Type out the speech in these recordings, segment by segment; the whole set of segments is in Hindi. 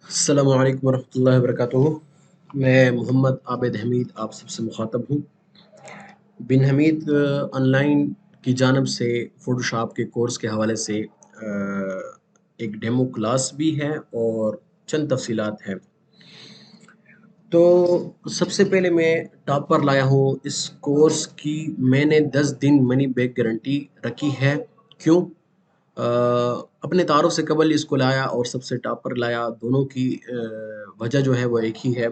अस्सलामु अलैकुम वरहमतुल्लाहि वबरकातुहू। मैं मोहम्मद आबिद हमीद आप सबसे मुखातब हूँ। बिन हमीद ऑनलाइन की जानिब से फ़ोटोशॉप के कोर्स के हवाले से एक डेमो क्लास भी है और चंद तफ़सीलात हैं। तो सबसे पहले मैं टॉप पर लाया हूँ इस कोर्स की। मैंने 10 दिन मनी बैक गारंटी रखी है। क्यों? अपने तारुफ से कबल इसको लाया और सबसे टॉप पर लाया, दोनों की वजह जो है वो एक ही है।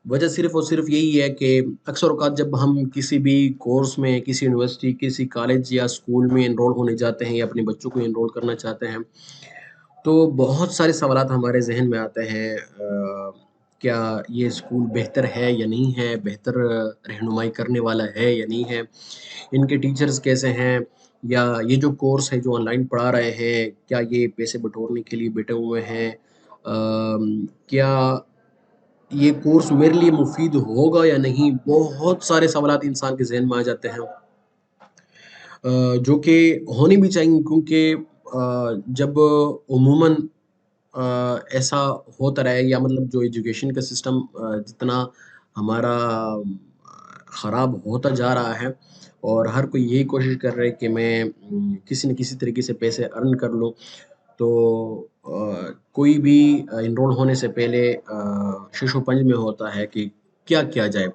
वजह सिर्फ़ और सिर्फ़ यही है कि अक्सर औक़ात जब हम किसी भी कोर्स में, किसी यूनिवर्सिटी, किसी कॉलेज या स्कूल में एनरोल होने जाते हैं या अपने बच्चों को एनरोल करना चाहते हैं, तो बहुत सारे सवालात हमारे ज़हन में आते हैं। क्या ये स्कूल बेहतर है या नहीं है? बेहतर रहनुमाई करने वाला है या नहीं है? इनके टीचर्स कैसे हैं? या ये जो कोर्स है जो ऑनलाइन पढ़ा रहे हैं, क्या ये पैसे बटोरने के लिए बैठे हुए हैं? क्या ये कोर्स मेरे लिए मुफ़ीद होगा या नहीं? बहुत सारे सवालात इंसान के ज़हन में आ जाते हैं। जो कि होने भी चाहिए, क्योंकि जब उमूमन ऐसा होता रहे या मतलब जो एजुकेशन का सिस्टम जितना हमारा ख़राब होता जा रहा है और हर कोई यही कोशिश कर रहा है कि मैं किसी न किसी तरीके से पैसे अर्न कर लूँ। तो कोई भी एनरोल होने से पहले शिशोपंज में होता है कि क्या किया जाए।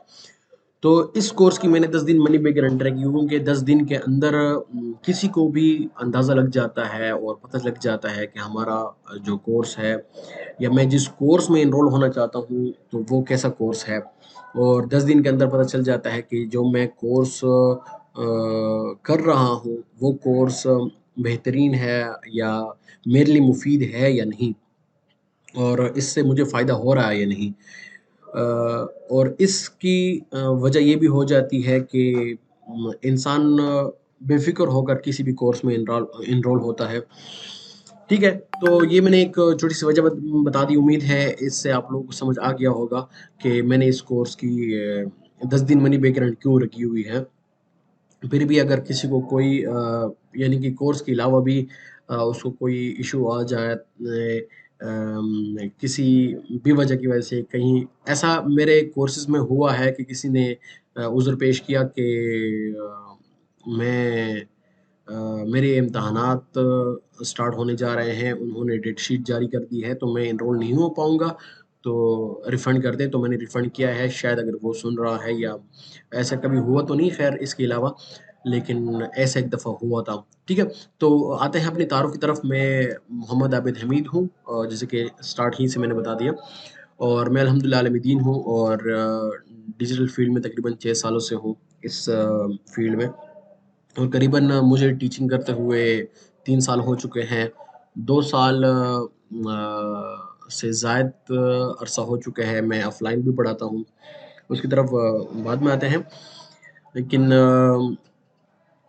तो इस कोर्स की मैंने 10 दिन मनी बैक गारंटी रखी, क्योंकि 10 दिन के अंदर किसी को भी अंदाज़ा लग जाता है और पता लग जाता है कि हमारा जो कोर्स है या मैं जिस कोर्स में एनरोल होना चाहता हूँ, तो वो कैसा कोर्स है। और 10 दिन के अंदर पता चल जाता है कि जो मैं कोर्स कर रहा हूँ, वो कोर्स बेहतरीन है या मेरे लिए मुफ़ीद है या नहीं, और इससे मुझे फ़ायदा हो रहा है या नहीं। और इसकी वजह ये भी हो जाती है कि इंसान बेफ़िक्र होकर किसी भी कोर्स में एनरोल होता है। ठीक है, तो ये मैंने एक छोटी-सी वजह बता दी। उम्मीद है इससे आप लोगों को समझ आ गया होगा कि मैंने इस कोर्स की 10 दिन मनी बैक गारंटी क्यों रखी हुई है। फिर भी अगर किसी को कोई यानी कि कोर्स के अलावा भी उसको कोई इश्यू आ जाए, किसी भी वजह की वजह से, कहीं ऐसा मेरे कोर्सेज़ में हुआ है कि किसी ने उज़्र पेश किया कि मैं मेरे इम्तहानात स्टार्ट होने जा रहे हैं, उन्होंने डेट शीट जारी कर दी है, तो मैं एनरोल नहीं हो पाऊँगा, तो रिफ़ंड कर दें। तो मैंने रिफ़ंड किया है, शायद अगर वो सुन रहा है, या ऐसा कभी हुआ तो नहीं ख़ैर इसके अलावा, लेकिन ऐसा एक दफ़ा हुआ था। ठीक है? तो आते हैं अपनी तारुफ़ की तरफ। मैं मोहम्मद आबिद हमीद हूँ, जैसे कि स्टार्ट ही से मैंने बता दिया, और मैं अल्हम्दुलिल्लाह आलम-ए-दीन हूँ और डिजिटल फ़ील्ड में तकरीबन 6 सालों से हूँ इस फ़ील्ड में। और करीबन मुझे टीचिंग करते हुए 3 साल हो चुके हैं। 2 साल से ज़ायद अरसा हो चुका है मैं ऑफ़लाइन भी पढ़ाता हूँ। उसकी तरफ बाद में आते हैं। लेकिन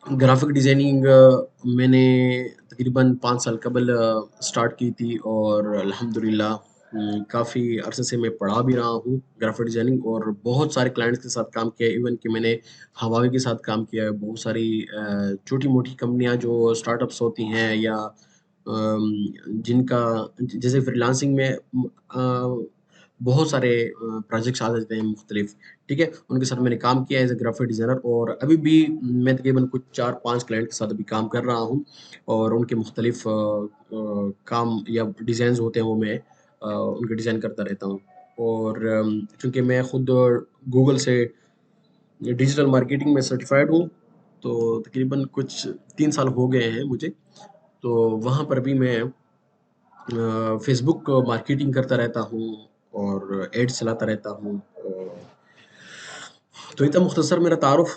ग्राफ़िक डिज़ाइनिंग मैंने तकरीबन 5 साल कबल स्टार्ट की थी, और अल्हम्दुलिल्लाह काफ़ी अरसे से मैं पढ़ा भी रहा हूँ ग्राफ़िक डिज़ाइनिंग, और बहुत सारे क्लाइंट्स के साथ काम किया है। इवन कि मैंने हवावे के साथ काम किया है। बहुत सारी छोटी-मोटी कंपनियाँ जो स्टार्टअप्स होती हैं या जिनका जैसे फ्रीलांसिंग में बहुत सारे प्रोजेक्ट्स आ जाते हैं मुख्तलिफ। ठीक है? उनके साथ मैंने काम किया है एज़ अ ग्राफ़िक डिज़ाइनर, और अभी भी मैं तकरीबन कुछ 4-5 क्लाइंट के साथ अभी काम कर रहा हूँ, और उनके मुख्तलिफ काम या डिज़ाइन्स होते हैं वो मैं उनके डिज़ाइन करता रहता हूँ। और चूँकि मैं खुद गूगल से डिजिटल मार्केटिंग में सर्टिफ़ाइड हूँ, तो तकरीबन कुछ 3 साल हो गए हैं मुझे। तो वहाँ पर भी मैं फ़ेसबुक मार्केटिंग करता रहता हूँ और एड्स चलाता रहता हूँ। तो इतना मुख्तसर मेरा तारुफ़,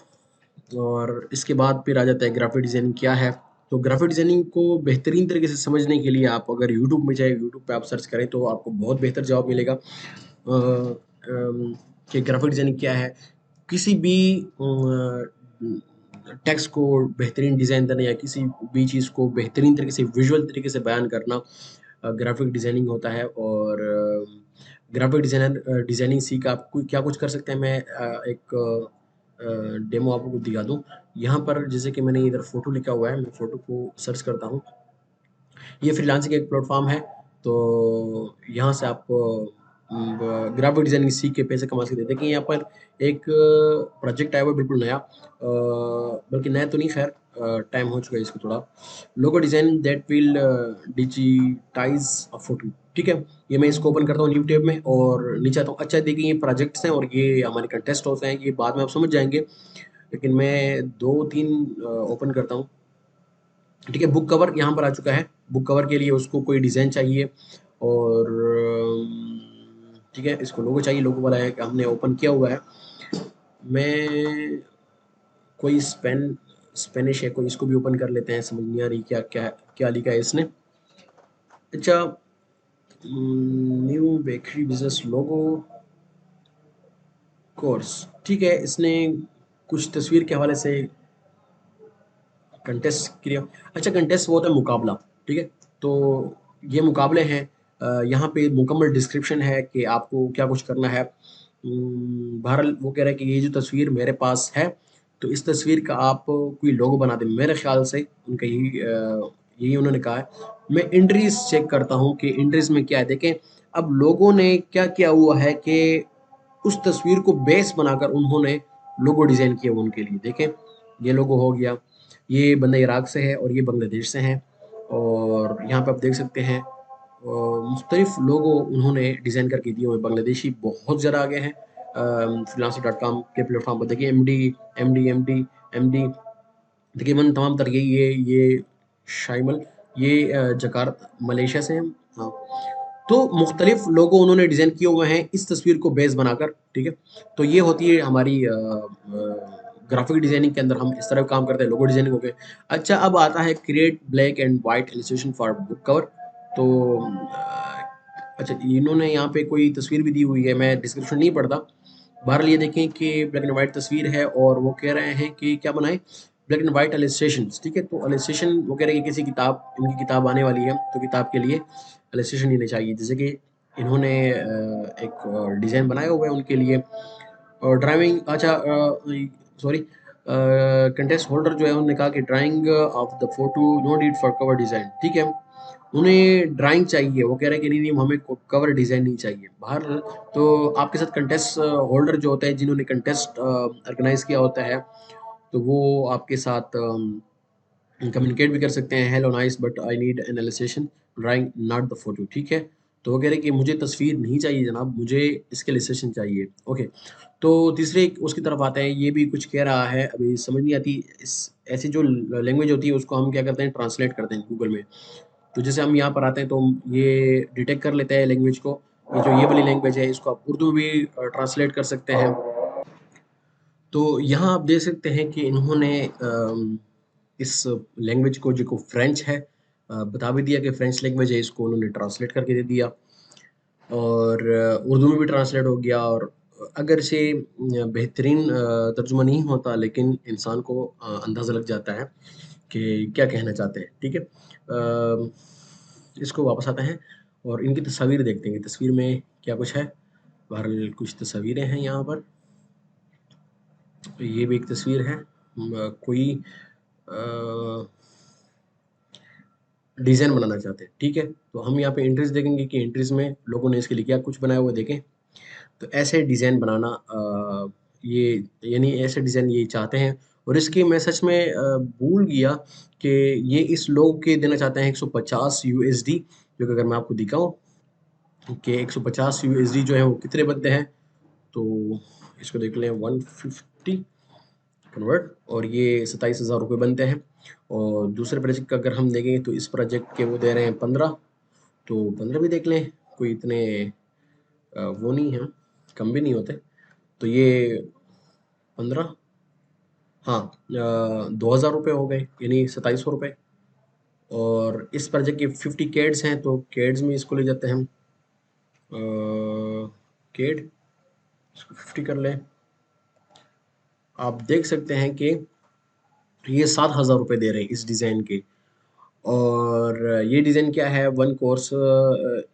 और इसके बाद फिर आ जाता है ग्राफ़िक डिज़ाइनिंग क्या है। तो ग्राफ़िक डिज़ाइनिंग को बेहतरीन तरीके से समझने के लिए आप अगर यूट्यूब में जाएँ, यूट्यूब पे आप सर्च करें, तो आपको बहुत बेहतर जवाब मिलेगा कि ग्राफ़िक डिज़ाइनिंग क्या है। किसी भी टेक्स्ट को बेहतरीन डिज़ाइन देना या किसी भी चीज़ को बेहतरीन तरीके से विजुअल तरीके से बयान करना ग्राफ़िक डिज़ाइनिंग होता है। और ग्राफ़िक डिज़ाइनिंग सीख आप कोई क्या कुछ कर सकते हैं। मैं एक डेमो आपको दिखा दूँ। यहाँ पर जैसे कि मैंने इधर फ़ोटो लिखा हुआ है, मैं फ़ोटो को सर्च करता हूँ। ये फ्रीलांसिंग एक प्लेटफ़ॉर्म है, तो यहाँ से आप ग्राफिक डिज़ाइनिंग सीख के पैसे कमा सकते हैं। देखिए यहाँ पर एक प्रोजेक्ट आया हुआ है बिल्कुल नया, बल्कि नया तो नहीं खैर, टाइम हो चुका है इसको थोड़ा। Logo design that will digitise a photo, ठीक है? ये मैं इसको ओपन करता हूँ न्यू टैब में और नीचे आता हूँ। अच्छा देखिए ये प्रोजेक्ट्स हैं और ये हमारे कंटेस्ट होते हैं, ये बाद में आप समझ जाएँगे। लेकिन मैं 2-3 ओपन करता हूँ। ठीक है, बुक कवर यहाँ पर आ चुका है। बुक कवर के लिए उसको कोई डिज़ाइन चाहिए और ठीक है, इसको लोगो चाहिए, लोगो वाला है हमने ओपन किया हुआ है। मैं कोई स्पेनिश है कोई, इसको भी ओपन कर लेते हैं, समझ नहीं आ रही क्या क्या क्या लिखा है इसने। अच्छा, न्यू बेकरी बिजनेस लोगो कोर्स, ठीक है, इसने कुछ तस्वीर के हवाले से कंटेस्ट क्रिया। अच्छा, कंटेस्ट वो होता है मुकाबला, ठीक है? तो ये मुकाबले हैं, यहाँ पे मुकम्मल डिस्क्रिप्शन है कि आपको क्या कुछ करना है। बहरहाल वो कह रहा है कि ये जो तस्वीर मेरे पास है, तो इस तस्वीर का आप कोई लोगो बना दें। मेरे ख्याल से उनका यही उन्होंने कहा है। मैं एंट्रीज चेक करता हूँ कि एंट्रीज में क्या है। देखें, अब लोगों ने क्या किया हुआ है कि उस तस्वीर को बेस बनाकर उन्होंने लोगो डिज़ाइन किया हुआ उनके लिए। देखें, ये लोगो हो गया, ये बंदा इराक से है और ये बांग्लादेश से हैं और यहाँ पे आप देख सकते हैं मुख्तलिफ लोगो उन्होंने डिज़ाइन करके दिए हुए। बांग्लादेशी बहुत ज़्यादा आगे हैं। freelancer.com के प्लेटफॉर्म पर देखिए, एम डी तकरीबन तमाम तर ये शाइमल, ये जकार्ता मलेशिया से हैं। हाँ, तो मुख्तलिफ लोगो उन्होंने डिज़ाइन किए हुए हैं इस तस्वीर को बेस बनाकर, ठीक है? तो ये होती है हमारी ग्राफिक डिज़ाइनिंग के अंदर हम इस तरह काम करते हैं, लोगो डिज़ाइनिंग हो गए। अच्छा, अब आता है create black and white illustration for book cover. तो अच्छा, इन्होंने यहाँ पे कोई तस्वीर भी दी हुई है, मैं डिस्क्रिप्शन नहीं पढ़ता। बहरहाल ये देखें कि ब्लैक एंड व्हाइट तस्वीर है और वो कह रहे हैं कि क्या बनाएँ? ब्लैक एंड व्हाइट इलस्ट्रेशंस, ठीक है? तो इलस्ट्रेशन वो कह रहे हैं कि किसी किताब, इनकी किताब आने वाली है, तो किताब के लिए इलस्ट्रेशन लेने चाहिए। जैसे कि इन्होंने एक डिज़ाइन बनाया हुआ है उनके लिए और ड्राइविंग। अच्छा, सॉरी, कंटेस्ट होल्डर जो है उन्होंने कहा कि drawing of the photo no need for cover design, ठीक है? उन्हें ड्राइंग चाहिए, वो कह रहे हैं कि नहीं-नहीं हमें को कवर डिज़ाइन नहीं चाहिए। बहरहाल तो आपके साथ कंटेस्ट होल्डर जो होते हैं जिन्होंने कंटेस्ट ऑर्गेनाइज़ किया होता है, तो वो आपके साथ कम्युनिकेट भी कर सकते हैं। Hello nice but I need an illustration drawing not the photo, ठीक है? तो वो कह रहे हैं कि मुझे तस्वीर नहीं चाहिए जनाब, मुझे इसके इलस्ट्रेशन चाहिए। ओके, तो तीसरे उसकी तरफ आते हैं, ये भी कुछ कह रहा है, अभी समझ नहीं आती। इस ऐसी जो लैंग्वेज होती है उसको हम क्या करते हैं, ट्रांसलेट करते हैं गूगल में। तो जैसे हम यहाँ पर आते हैं तो हम ये डिटेक्ट कर लेते हैं लैंग्वेज को। ये जो ये वाली लैंग्वेज है इसको आप उर्दू में भी ट्रांसलेट कर सकते हैं। तो यहाँ आप देख सकते हैं कि इन्होंने इस लैंग्वेज को, जो फ्रेंच है, बता भी दिया कि फ्रेंच लैंग्वेज है, इसको उन्होंने ट्रांसलेट करके दे दिया और उर्दू में भी ट्रांसलेट हो गया। और अगर से बेहतरीन तर्जुमा नहीं होता, लेकिन इंसान को अंदाज़ा लग जाता है कि क्या कहना चाहते हैं, ठीक है? इसको वापस आते हैं और इनकी तस्वीर देखते हैं कि तस्वीर में क्या कुछ है। बहरहाल कुछ तस्वीरें हैं यहाँ पर। तो ये भी एक तस्वीर है, कोई डिज़ाइन बनाना चाहते हैं, ठीक है? तो हम यहाँ पे एंट्रीज़ देखेंगे कि एंट्रीज़ में लोगों ने इसके लिए क्या कुछ बनाया हुआ है, देखें। तो ऐसे डिज़ाइन बनाना, ये यानी ऐसे डिज़ाइन ये चाहते हैं। और इसकी मैं सच में भूल गया कि ये इस लोग के देना चाहते हैं 150 यूएसडी, जो कि अगर मैं आपको दिखाऊँ कि 150 यूएसडी जो है वो कितने बनते हैं, तो इसको देख लें 150 कन्वर्ट, और ये 27,000 रुपये बनते हैं। और दूसरे प्रोजेक्ट का अगर हम देखें तो इस प्रोजेक्ट के वो दे रहे हैं 15, तो 15 भी देख लें, कोई इतने वो नहीं है, कम भी नहीं होते। तो ये 15, हाँ, 2,000 रुपये हो गए, यानी 2700 रुपये। और इस प्रोजेक्ट के 50 कैड्स हैं, तो कैड्स में इसको ले जाते हैं हम, कैड इसको 50 कर लें। आप देख सकते हैं कि ये 7,000 रुपये दे रहे हैं इस डिज़ाइन के। और ये डिज़ाइन क्या है, one course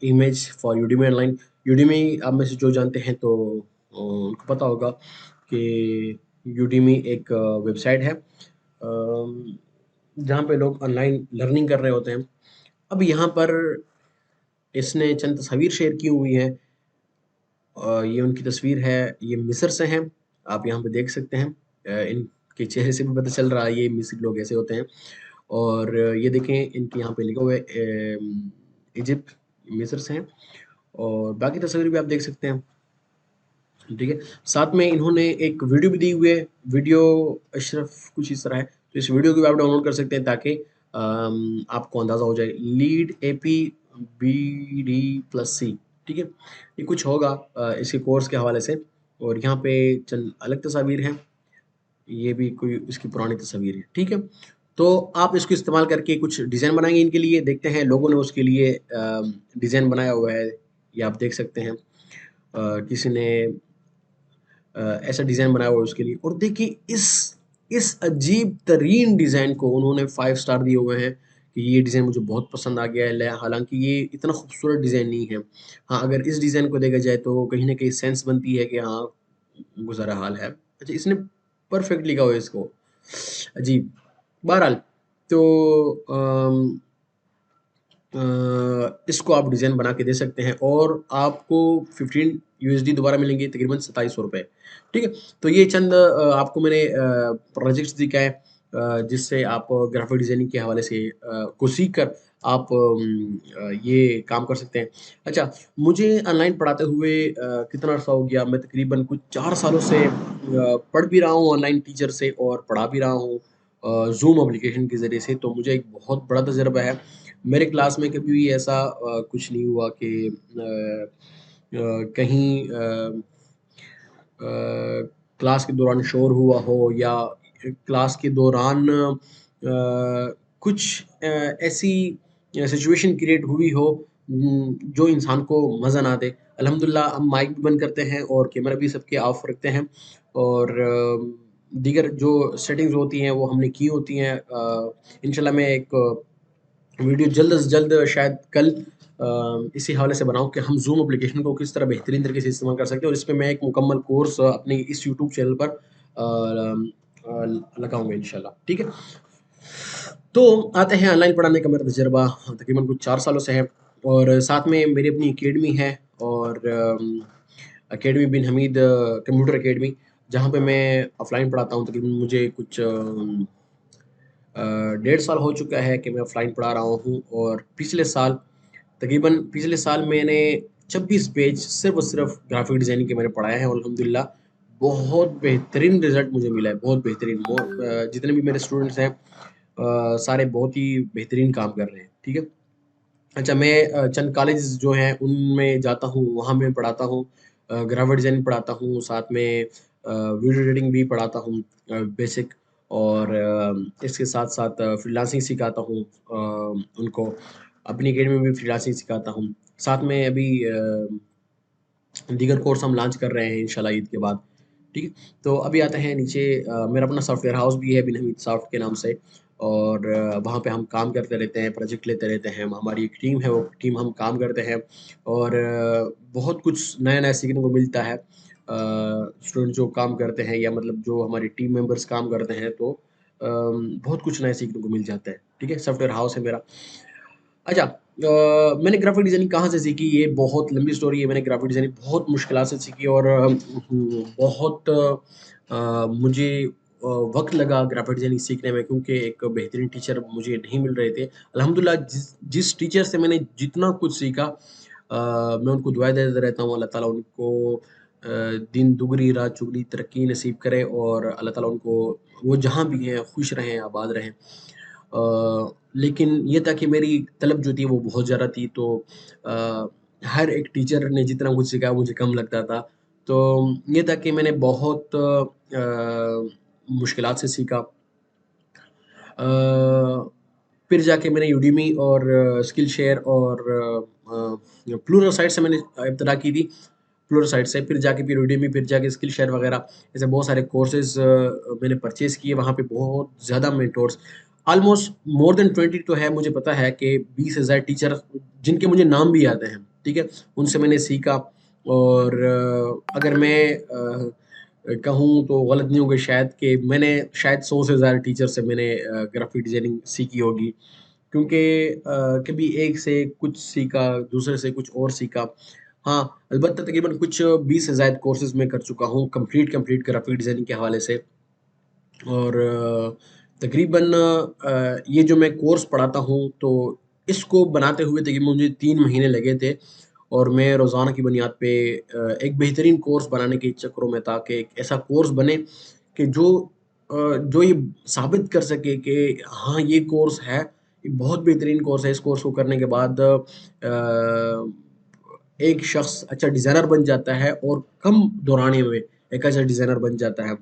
image for Udemy online. Udemy आप में से जो जानते हैं तो उनको पता होगा कि यूडीमी एक वेबसाइट है जहाँ पे लोग ऑनलाइन लर्निंग कर रहे होते हैं। अब यहाँ पर इसने चंद तस्वीर शेयर की हुई हैं। ये उनकी तस्वीर है, ये मिस्र से हैं, आप यहाँ पे देख सकते हैं। इनके चेहरे से भी पता चल रहा है ये मिस्री लोग ऐसे होते हैं। और ये देखें इनके यहाँ पे लिखा हुआ है इजिप्ट, मिस्र से हैं। और बाकी तस्वीर भी आप देख सकते हैं, ठीक है। साथ में इन्होंने एक वीडियो भी दी हुई है, वीडियो अशरफ कुछ इस तरह है, तो इस वीडियो को भी आप डाउनलोड कर सकते हैं ताकि आपको अंदाज़ा हो जाए। Lead AP B D plus C, ठीक है, ये कुछ होगा इसके कोर्स के हवाले से। और यहाँ पे चंद अलग तस्वीर हैं, ये भी कोई इसकी पुरानी तस्वीर है, ठीक है। तो आप इसको इस्तेमाल करके कुछ डिज़ाइन बनाएंगे इनके लिए, देखते हैं लोगों ने उसके लिए डिज़ाइन बनाया हुआ है, ये आप देख सकते हैं। किसी ने ऐसा डिज़ाइन बनाया हुआ है उसके लिए। और देखिए इस अजीब तरीन डिज़ाइन को उन्होंने 5 स्टार दिए हुए हैं कि ये डिज़ाइन मुझे बहुत पसंद आ गया है। हालांकि ये इतना खूबसूरत डिज़ाइन नहीं है। हाँ, अगर इस डिज़ाइन को देखा जाए तो कहीं ना कहीं सेंस बनती है कि हाँ गुज़ारा हाल है। अच्छा, इसने परफेक्ट लिखा हुआ है इसको, अजीब। बहरहाल, तो इसको आप डिज़ाइन बना के दे सकते हैं और आपको 15 यूएसडी दोबारा मिलेंगे, तकरीबन 2700 रुपये, ठीक है। तो ये चंद आपको मैंने प्रोजेक्ट्स दिखाए जिससे आप ग्राफिक डिज़ाइनिंग के हवाले से को सीख कर आप ये काम कर सकते हैं। अच्छा, मुझे ऑनलाइन पढ़ाते हुए कितना अर्सा हो गया, मैं तकरीबन कुछ 4 सालों से पढ़ भी रहा हूँ ऑनलाइन टीचर से और पढ़ा भी रहा हूँ ज़ूम एप्लीकेशन के ज़रिए से, तो मुझे एक बहुत बड़ा तजुर्बा है। मेरे क्लास में कभी भी ऐसा कुछ नहीं हुआ कि कहीं क्लास के दौरान शोर हुआ हो या क्लास के दौरान कुछ ऐसी सिचुएशन क्रिएट हुई हो जो इंसान को मज़ा ना दे। अल्हम्दुलिल्लाह हम माइक भी बंद करते हैं और कैमरा भी सबके ऑफ रखते हैं और दीगर जो सेटिंग्स होती हैं वो हमने की होती हैं। इंशाल्लाह मैं एक वीडियो जल्द से जल्द शायद कल इसी हवाले से बनाऊँ कि हम ज़ूम एप्लीकेशन को किस तरह बेहतरीन तरीके से इस्तेमाल कर सकते हैं और इस पे मैं एक मुकम्मल कोर्स अपने इस यूट्यूब चैनल पर लगाऊँगा इंशाल्लाह, ठीक है। तो आते हैं ऑनलाइन पढ़ाने का मेरा तजुर्बा तकरीबन कुछ 4 सालों से है और साथ में मेरी अपनी अकेडमी है और अकेडमी बिन हमीद कंप्यूटर अकेडमी, जहाँ पे मैं ऑफ़लाइन पढ़ाता हूँ। तकरीबन मुझे कुछ 1.5 साल हो चुका है कि मैं ऑफ़लाइन पढ़ा रहा हूँ और पिछले साल मैंने 26 पेज सिर्फ़ और सिर्फ़ ग्राफ़िक डिज़ाइनिंग के मैंने पढ़ाए हैं और अल्हम्दुलिल्लाह बहुत बेहतरीन रिज़ल्ट मुझे मिला है, बहुत बेहतरीन। जितने भी मेरे स्टूडेंट्स हैं सारे बहुत ही बेहतरीन काम कर रहे हैं, ठीक है। अच्छा, मैं चंद कॉलेजेस जो हैं उनमें जाता हूँ, वहाँ मैं पढ़ाता हूँ, ग्राफिक डिज़ाइनिंग पढ़ाता हूँ, साथ में वीडियो एडिटिंग भी पढ़ाता हूँ बेसिक। और इसके साथ-साथ फ्रीलांसिंग सिखाता हूँ उनको, अपनी अकेडमी में भी फ्रीलांसिंग सिखाता हूँ। साथ में अभी दीगर कोर्स हम लॉन्च कर रहे हैं इंशाल्लाह ईद के बाद, ठीक है। तो अभी आते हैं नीचे, मेरा अपना सॉफ्टवेयर हाउस भी है बिन हमीद सॉफ्ट के नाम से और वहाँ पे हम काम करते रहते हैं, प्रोजेक्ट लेते रहते हैं। हमारी एक टीम है, वो टीम हम काम करते हैं और बहुत कुछ नया-नया सीखने को मिलता है। स्टूडेंट जो काम करते हैं या मतलब जो हमारे टीम मेंबर्स काम करते हैं तो बहुत कुछ नया सीखने को मिल जाता है, ठीक है। सॉफ्टवेयर हाउस है मेरा। अच्छा, मैंने ग्राफ़िक डिज़ाइनिंग कहाँ से सीखी? ये बहुत लंबी स्टोरी है। मैंने ग्राफ़िक डिज़ाइनिंग बहुत मुश्किलात से सीखी और बहुत मुझे वक़्त लगा ग्राफ़िक डिज़ाइनिंग सीखने में क्योंकि एक बेहतरीन टीचर मुझे नहीं मिल रहे थे। अल्हम्दुलिल्लाह जिस जिस टीचर से मैंने जितना कुछ सीखा मैं उनको दुआएँ देता रहता हूँ, अल्लाह ताला उनको दिन दुगनी रात चौगुनी तरक्की नसीब करे और अल्लाह ताला उनको वो जहाँ भी हैं खुश रहें, आबाद रहें। लेकिन ये था कि मेरी तलब जो थी वो बहुत ज़्यादा थी तो अ, हर एक टीचर ने जितना कुछ सिखाया मुझे कम लगता था। तो ये था कि मैंने बहुत मुश्किलात से सीखा। फिर जाके मैंने यूडेमी और स्किल शेयर और प्लूरलसाइट से मैंने इब्तिदा की थी। प्लूरलसाइट से फिर यूडेमी, फिर जाके स्किल शेयर वगैरह ऐसे बहुत सारे कोर्सेज़ मैंने परचेज़ किए। वहाँ पे बहुत ज़्यादा मेंटोर्स ऑलमोस्ट मोर देन 20 तो है, मुझे पता है कि 20,000 टीचर जिनके मुझे नाम भी याद हैं, ठीक है? उनसे मैंने सीखा और अगर मैं कहूँ तो गलत नहीं होगा शायद कि मैंने शायद 100 से ज़्यादा टीचर से मैंने ग्राफ़िक डिज़ाइनिंग सीखी होगी। क्योंकि कभी एक से कुछ सीखा, दूसरे से कुछ और सीखा। हाँ, अलबत्ता तकरीबन कुछ 20 से ज़ायद कोर्सेज़ मैं कर चुका हूँ कंप्लीट ग्राफ़िक डिज़ाइनिंग के हवाले से। और तकरीबन ये जो मैं कोर्स पढ़ाता हूँ, तो इसको बनाते हुए तकरीबन मुझे 3 महीने लगे थे और मैं रोज़ाना की बुनियाद पे एक बेहतरीन कोर्स बनाने के चक्करों में था कि एक ऐसा कोर्स बने कि जो ये साबित कर सके कि हाँ, ये कोर्स है, ये बहुत बेहतरीन कोर्स है। इस कोर्स को करने के बाद एक शख्स अच्छा डिज़ाइनर बन जाता है और कम दौराने में एक अच्छा डिज़ाइनर बन जाता है।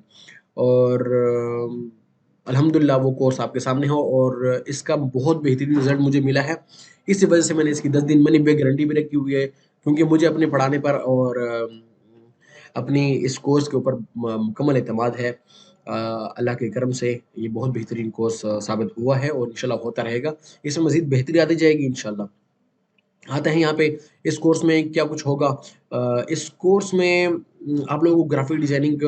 और अल्हम्दुलिल्लाह वो कोर्स आपके सामने हो और इसका बहुत बेहतरीन रिज़ल्ट मुझे मिला है। इसी वजह से मैंने इसकी 10 दिन मनी बैक गारंटी भी रखी हुई है, क्योंकि मुझे अपने पढ़ाने पर और अपनी इस कोर्स के ऊपर मुकम्मल एतमाद है। अल्लाह के करम से ये बहुत बेहतरीन कोर्स साबित हुआ है और इंशाल्लाह होता रहेगा। इसमें मज़ीद बेहतरी आती जाएगी इंशाल्लाह। आते हैं यहाँ पे इस कोर्स में क्या कुछ होगा। इस कोर्स में आप लोगों को graphic designing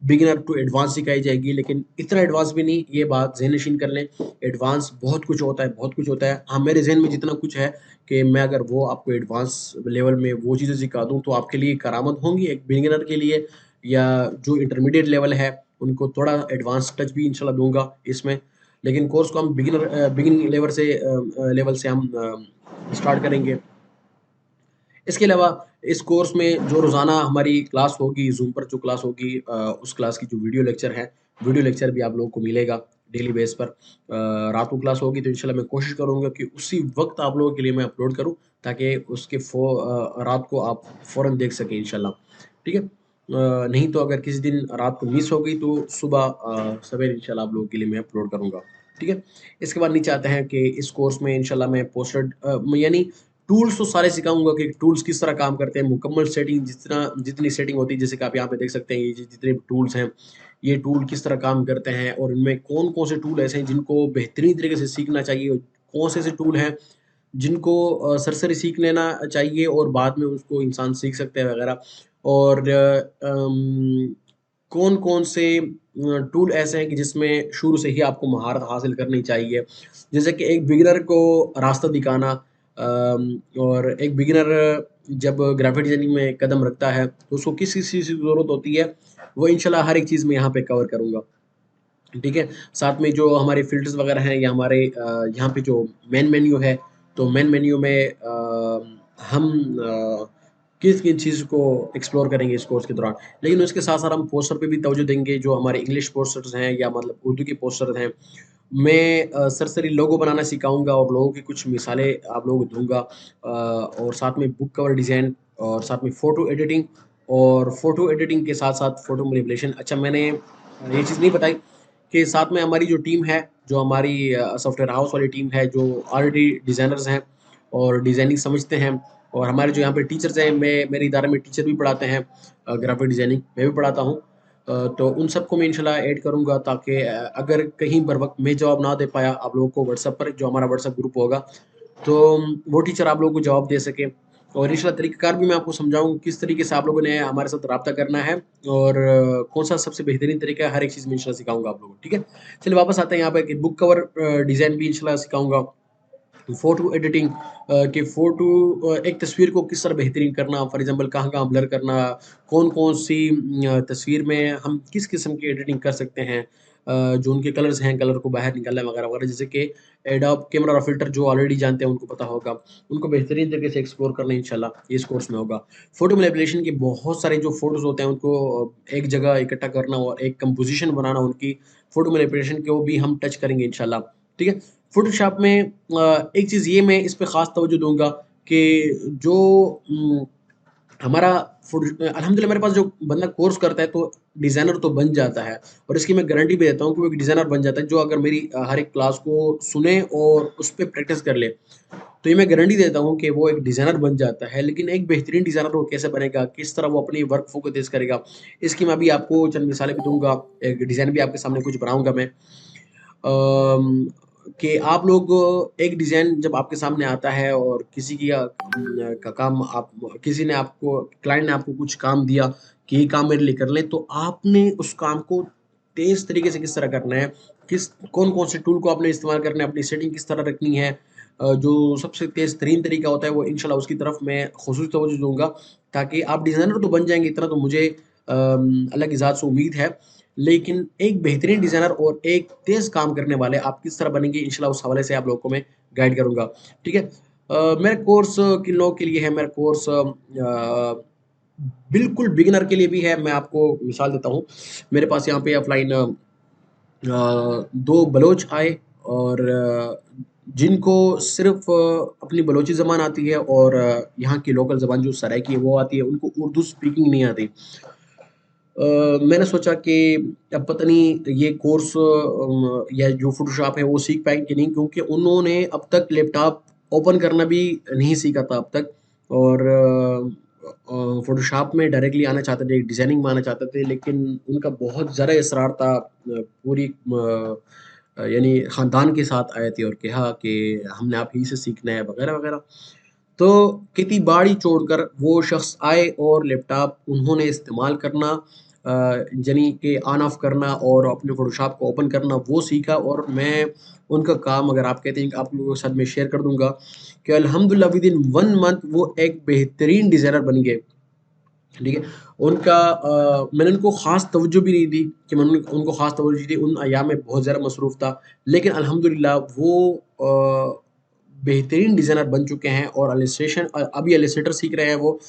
beginner to advance सिखाई जाएगी, लेकिन इतना एडवांस भी नहीं, ये बात ज़हन-नशीन कर लें। एडवांस बहुत कुछ होता है, बहुत कुछ होता है। हाँ, मेरे ज़हन में जितना कुछ है कि मैं अगर वो आपको एडवांस लेवल में वो चीज़ें सिखा दूँ, तो आपके लिए करामत होंगी। एक बिगिनर के लिए या जो इंटरमीडिएट लेवल है, उनको थोड़ा एडवांस टच भी इंशाल्लाह दूँगा इसमें। लेकिन कोर्स को हम बिगिनिंग लेवल से हम स्टार्ट करेंगे। इसके अलावा इस कोर्स में जो रोज़ाना हमारी क्लास होगी, ज़ूम पर जो क्लास होगी, उस क्लास की जो वीडियो लेक्चर भी आप लोगों को मिलेगा डेली बेस पर। रात को क्लास होगी तो इंशाल्लाह मैं कोशिश करूँगा कि उसी वक़्त आप लोगों के लिए मैं अपलोड करूँ, ताकि उसके रात को आप फ़ौरन देख सकें इंशाल्लाह। ठीक है? नहीं तो अगर किसी दिन रात को मिस हो गई तो सुबह सवेरे इंशाल्लाह आप लोगों के लिए मैं अपलोड करूँगा। ठीक है? इसके बाद नीचे आते हैं कि इस कोर्स में इंशाल्लाह मैं यानी टूल्स तो सारे सिखाऊँगा कि टूल्स किस तरह काम करते हैं, मुकम्मल सेटिंग जितनी सेटिंग होती है, जैसे कि आप यहाँ पे देख सकते हैं, ये जितने भी टूल्स हैं, ये टूल किस तरह काम करते हैं और इनमें कौन-कौन से टूल ऐसे हैं जिनको बेहतरीन तरीके से सीखना चाहिए, कौन से ऐसे टूल हैं जिनको सरसरी सीख लेना चाहिए और बाद में उसको इंसान सीख सकता है वगैरह। और कौन-कौन से टूल ऐसे हैं कि जिसमें शुरू से ही आपको महारत हासिल करनी चाहिए। जैसे कि एक बिगिनर को रास्ता दिखाना, और एक बिगिनर जब ग्राफिक डिज़ाइनिंग में कदम रखता है, तो उसको किस-किस चीज़ की ज़रूरत होती है, वो इंशाल्लाह हर एक चीज़ मैं यहाँ पे कवर करूँगा। ठीक है? साथ में जो हमारे फ़िल्टर्स वगैरह हैं या हमारे यहाँ पे जो मेन मेन्यू है, तो मेन मेन्यू में हम किन-किन चीज़ को एक्सप्लोर करेंगे इस कोर्स के दौरान। लेकिन उसके साथ-साथ हम पोस्टर पे भी तवज्जो देंगे, जो हमारे इंग्लिश पोस्टर्स हैं या मतलब उर्दू के पोस्टर हैं। मैं सरसरी लोगो बनाना सिखाऊँगा और लोगों की कुछ मिसालें आप लोगों को दूँगा, और साथ में बुक कवर डिज़ाइन और साथ में फ़ोटो एडिटिंग के साथ-साथ फ़ोटो मैनिपुलेशन। अच्छा, मैंने ये चीज़ नहीं बताई कि साथ में हमारी जो टीम है, जो हमारी सॉफ्टवेयर हाउस वाली टीम है, जो ऑलरेडी डिज़ाइनर्स हैं और डिज़ाइनिंग समझते हैं, और हमारे जो यहाँ पे टीचर्स हैं, मेरे इदारे में टीचर भी पढ़ाते हैं ग्राफ़िक डिज़ाइनिंग, मैं भी पढ़ाता हूँ। तो उन सबको मैं इंशाल्लाह ऐड करूँगा, ताकि अगर कहीं बर वक़्त मैं जवाब ना दे पाया आप लोगों को व्हाट्सएप पर, जो हमारा व्हाट्सएप ग्रुप होगा, तो वो टीचर आप लोगों को जवाब दे सके। और इंशाल्लाह तरीक़ाकार भी मैं आपको समझाऊँ किस तरीके से आप लोगों ने हमारे साथ राब्ता करना है और कौन-सा सबसे बेहतरीन तरीका है, हर एक चीज़ मैं इंशाल्लाह सिखाऊँगा आप लोगों को, ठीक है? चलिए वापस आते हैं यहाँ पे कि बुक कवर डिज़ाइन भी इंशाल्लाह सिखाऊँगा। फ़ोटो एडिटिंग, कि एक तस्वीर को किस तरह बेहतरीन करना, फॉर एग्ज़ाम्पल कहाँ-कहाँ ब्लर करना, कौन-कौन सी तस्वीर में हम किस किस्म की एडिटिंग कर सकते हैं, जो उनके कलर्स हैं, कलर को बाहर निकालना वगैरह-वगैरह, जैसे कि एडोब कैमरा रॉ फ़िल्टर जो ऑलरेडी जानते हैं उनको पता होगा, उनको बेहतरीन तरीके से एक्सप्लोर करना इंशाल्लाह इस कोर्स में होगा। फ़ोटो मैनिपुलेशन के बहुत सारे जो फ़ोटोज़ होते हैं उनको एक जगह इकट्ठा करना और एक कंपोज़िशन बनाना उनकी, फ़ोटो मैनिपुलेशन को भी हम टच करेंगे इंशाल्लाह, ठीक है? फ़ोटोशॉप में एक चीज़ ये मैं इस पे ख़ास तवज्जो दूँगा कि जो हमारा अल्हम्दुलिल्लाह मेरे पास जो बंदा कोर्स करता है तो डिज़ाइनर तो बन जाता है, और इसकी मैं गारंटी भी देता हूँ कि वो एक डिज़ाइनर बन जाता है, जो अगर मेरी हर एक क्लास को सुने और उस पे प्रैक्टिस कर ले, तो ये मैं गारंटी देता हूँ कि वो एक डिज़ाइनर बन जाता है। लेकिन एक बेहतरीन डिज़ाइनर वो कैसे बनेगा, किस तरह वो अपनी वर्क फ़्लो को तेज़ करेगा, इसकी मैं अभी आपको चंद मिसालें भी दूँगा, एक डिज़ाइन भी आपके सामने कुछ बनाऊँगा मैं। कि आप लोग एक डिज़ाइन जब आपके सामने आता है और किसी की का काम आप किसी ने आपको क्लाइंट ने आपको कुछ काम दिया कि ये काम मेरे लिए कर लें, तो आपने उस काम को तेज़ तरीके से किस तरह करना है, किस कौन-कौन से टूल को आपने इस्तेमाल करना है, अपनी सेटिंग किस तरह रखनी है। जो सबसे तेज़ तरीन तरीका होता है वो इंशाल्लाह उसकी तरफ मैं ख़ुसूसी तवज्जो दूँगा, ताकि आप डिज़ाइनर तो बन जाएँगे, इतना तो मुझे अल्लाह की ज़ात से उम्मीद है। लेकिन एक बेहतरीन डिज़ाइनर और एक तेज़ काम करने वाले आप किस तरह बनेंगे, इंशाल्लाह उस हवाले से आप लोगों को मैं गाइड करूँगा, ठीक है? मेरा कोर्स किन लोगों के लिए है, मेरा कोर्स बिल्कुल बिगिनर के लिए भी है। मैं आपको मिसाल देता हूँ, मेरे पास यहाँ पे ऑफ़लाइन 2 बलोच आए और जिनको सिर्फ़ अपनी बलोची ज़बान आती है और यहाँ की लोकल ज़बान जो सराइकी है वो आती है, उनको उर्दू स्पीकिंग नहीं आती। मैंने सोचा कि अब पता नहीं ये कोर्स या जो फ़ोटोशॉप है वो सीख पाएँगे कि नहीं, क्योंकि उन्होंने अब तक लैपटॉप ओपन करना भी नहीं सीखा था अब तक और फ़ोटोशॉप में डायरेक्टली आना चाहते थे, डिज़ाइनिंग में आना चाहते थे, लेकिन उनका बहुत ज़्यादा इसरार था पूरी यानी ख़ानदान के साथ आए थे और कहा कि हमने आप ही से सीखना है वग़ैरह-वग़ैरह। तो खेती बाड़ी छोड़कर वो शख़्स आए और लैपटॉप उन्होंने इस्तेमाल करना यानी कि ऑन ऑफ करना और अपने फ़ोटोशॉप को ओपन करना वो सीखा और मैं उनका काम अगर आप कहते हैं कि आप लोगों के साथ मैं शेयर कर दूँगा कि अल्हम्दुलिल्लाह विदिन 1 मंथ वो एक बेहतरीन डिज़ाइनर बन गए। ठीक है? उनका मैंने उनको ख़ास तवज्जो भी नहीं दी कि मैंने उनको ख़ास तवज्जो दी, उन अय्याम में बहुत ज़्यादा मसरूफ़ था। लेकिन अल्हम्दुलिल्लाह वो बेहतरीन डिज़ाइनर बन चुके हैं और इलस्ट्रेशन अभी इलस्ट्रेटर सीख रहे हैं वो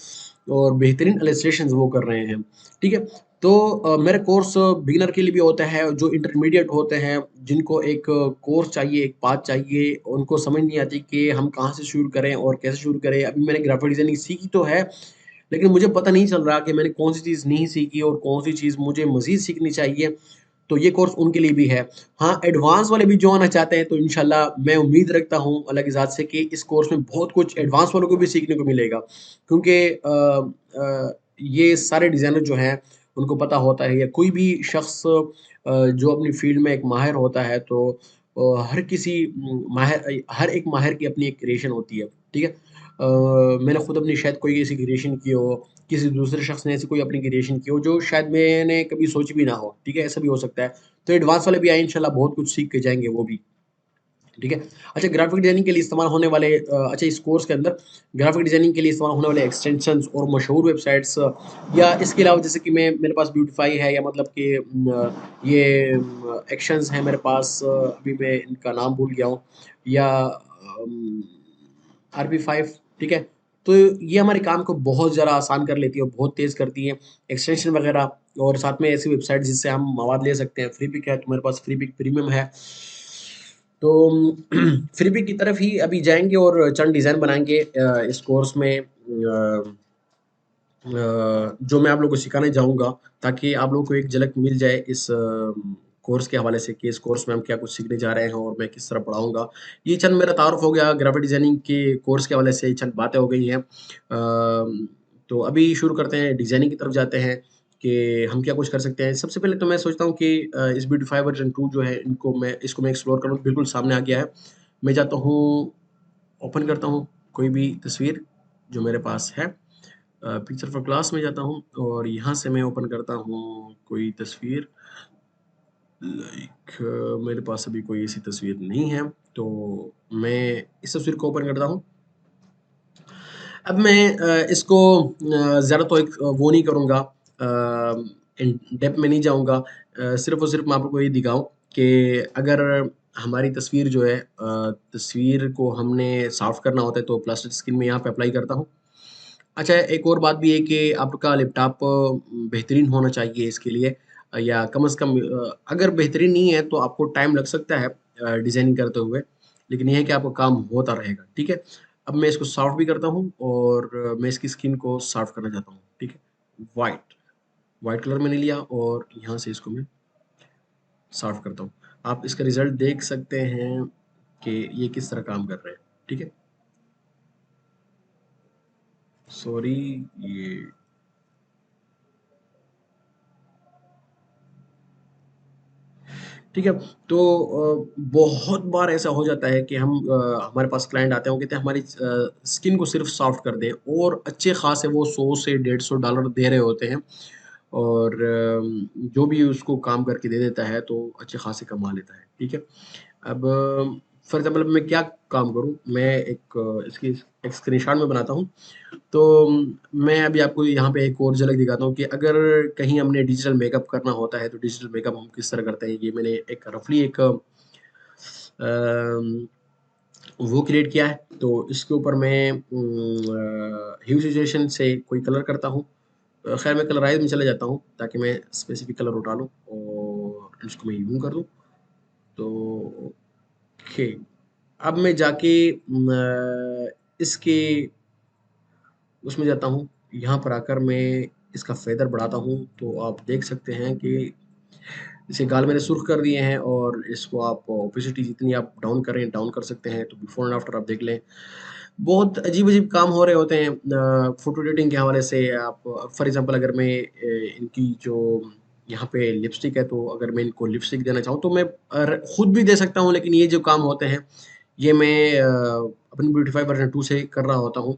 और बेहतरीन इलस्ट्रेशंस वो कर रहे हैं। ठीक है? तो मेरा कोर्स बिगिनर के लिए भी होता है, जो इंटरमीडिएट होते हैं, जिनको एक कोर्स चाहिए, एक पाथ चाहिए, उनको समझ नहीं आती कि हम कहाँ से शुरू करें और कैसे शुरू करें। अभी मैंने ग्राफ़िक डिज़ाइनिंग सीखी तो है, लेकिन मुझे पता नहीं चल रहा कि मैंने कौन-सी चीज़ नहीं सीखी और कौन-सी चीज़ मुझे मज़ीद सीखनी चाहिए, तो ये कोर्स उनके लिए भी है। हाँ, एडवांस वाले भी जो आना चाहते हैं, तो इंशाल्लाह मैं उम्मीद रखता हूँ अल्लाह की ज़ात से कि इस कोर्स में बहुत कुछ एडवांस वालों को भी सीखने को मिलेगा। क्योंकि ये सारे डिज़ाइनर जो हैं, उनको पता होता है या कोई भी शख़्स जो अपनी फ़ील्ड में एक माहिर होता है, तो हर किसी हर एक माहिर की अपनी एक क्रिएशन होती है, ठीक है? मैंने खुद अपनी शायद कोई ऐसी क्रिएशन की हो, किसी दूसरे शख़्स ने ऐसी कोई अपनी क्रिएशन की हो, जो शायद मैंने कभी सोची भी ना हो, ठीक है? ऐसा भी हो सकता है। तो एडवांस वाले भी आए इंशाल्लाह बहुत कुछ सीख के जाएँगे वो भी, ठीक है? अच्छा ग्राफ़िक डिज़ाइनिंग के लिए इस्तेमाल होने वाले अच्छा इस कोर्स के अंदर ग्राफ़िक डिज़ाइनिंग के लिए इस्तेमाल होने वाले एक्सटेंशंस और मशहूर वेबसाइट्स या इसके अलावा जैसे कि मैं मेरे पास ब्यूटीफाई है या मतलब कि ये एक्शंस हैं मेरे पास अभी मैं इनका नाम भूल गया हूँ या आरपी5 ठीक है? तो ये हमारे काम को बहुत ज़्यादा आसान कर लेती है और बहुत तेज़ करती है, एक्सटेंशन वगैरह और साथ में ऐसी वेबसाइट जिससे हम मवाद ले सकते हैं। फ्रीपिक है तो मेरे पास फ्रीपिक प्रीमियम है। तो फ्रीपिक की तरफ ही अभी जाएँगे और चंद डिज़ाइन बनाएँगे इस कोर्स में जो मैं आप लोगों को सिखाने जाऊँगा, ताकि आप लोगों को एक झलक मिल जाए इस कोर्स के हवाले से कि इस कोर्स में हम क्या कुछ सीखने जा रहे हैं और मैं किस तरह पढ़ाऊँगा। ये चंद मेरा तारुफ़ हो गया ग्राफ़िक डिज़ाइनिंग के कोर्स के हवाले से, ये चंद बातें हो गई हैं। तो अभी शुरू करते हैं, डिज़ाइनिंग की तरफ जाते हैं कि हम क्या कुछ कर सकते हैं। सबसे पहले तो मैं सोचता हूँ कि इस ब्यूटीफाई वर्ज़न 2 जो है, इसको मैं एक्सप्लोर करूँ, बिल्कुल सामने आ गया है। मैं जाता हूँ, ओपन करता हूँ कोई भी तस्वीर जो मेरे पास है। पिक्चर फॉर क्लास में जाता हूँ और यहाँ से मैं ओपन करता हूँ कोई तस्वीर लाइक मेरे पास अभी कोई ऐसी तस्वीर नहीं है, तो मैं इस तस्वीर को ओपन करता हूँ। अब मैं इसको ज़्यादा तो एक वो नहीं करूँगा इन डेप्थ में नहीं जाऊँगा। सिर्फ़ और सिर्फ़ मैं आपको ये दिखाऊँ कि अगर हमारी तस्वीर जो है तस्वीर को हमने साफ़ करना होता है तो प्लास्टर स्क्रीन में यहाँ पे अप्लाई करता हूँ। अच्छा एक और बात भी है कि आपका लैपटॉप बेहतरीन होना चाहिए इसके लिए या कम से कम अगर बेहतरीन नहीं है तो आपको टाइम लग सकता है डिज़ाइनिंग करते हुए, लेकिन ये है कि आपका काम होता रहेगा, ठीक है? अब मैं इसको सॉफ्ट भी करता हूँ और मैं इसकी स्किन को सॉफ्ट करना चाहता हूँ, ठीक है? व्हाइट, व्हाइट कलर मैंने लिया और यहाँ से इसको मैं सॉफ्ट करता हूँ। आप इसका रिज़ल्ट देख सकते हैं कि ये किस तरह काम कर रहा है, ठीक है? सॉरी ये ठीक है, तो बहुत बार ऐसा हो जाता है कि हमारे पास क्लाइंट आते हैं, वो कहते हैं हमारी स्किन को सिर्फ़ सॉफ्ट कर दें और अच्छे ख़ासे वो 100 से $150 दे रहे होते हैं और जो भी उसको काम करके दे देता है तो अच्छे खासे कमा लेता है, ठीक है। अब फॉर एग्जांपल मैं क्या काम करूँ, मैं एक इसकी एक स्क्रीनशॉट में बनाता हूँ। तो मैं अभी आपको यहाँ पे एक और झलक दिखाता हूँ कि अगर कहीं हमने डिजिटल मेकअप करना होता है तो डिजिटल मेकअप हम किस तरह करते हैं। ये मैंने एक रफली एक वो क्रिएट किया है। तो इसके ऊपर मैं ह्यू सिचुएशन से कोई कलर करता हूँ। खैर मैं कलराइज में चले जाता हूँ ताकि मैं स्पेसिफिक कलर उठा लूँ और इसको मैं यूं कर दूँ। तो ओके, अब मैं जाके इसके उसमें जाता हूँ। यहाँ पर आकर मैं इसका फेदर बढ़ाता हूँ तो आप देख सकते हैं कि इसे गाल मैंने सुर्ख कर दिए हैं और इसको आप ओपेसिटी जितनी आप डाउन करें डाउन कर सकते हैं। तो बिफोर एंड आफ्टर आप देख लें, बहुत अजीब-अजीब काम हो रहे होते हैं फ़ोटो एडिटिंग के हवाले से। आप फॉर एग्ज़ाम्पल अगर मैं इनकी जो यहाँ पे लिपस्टिक है तो अगर मैं इनको लिपस्टिक देना चाहूँ तो मैं खुद भी दे सकता हूँ, लेकिन ये जो काम होते हैं ये मैं अपनी ब्यूटीफाई वर्ज़न 2 से कर रहा होता हूँ।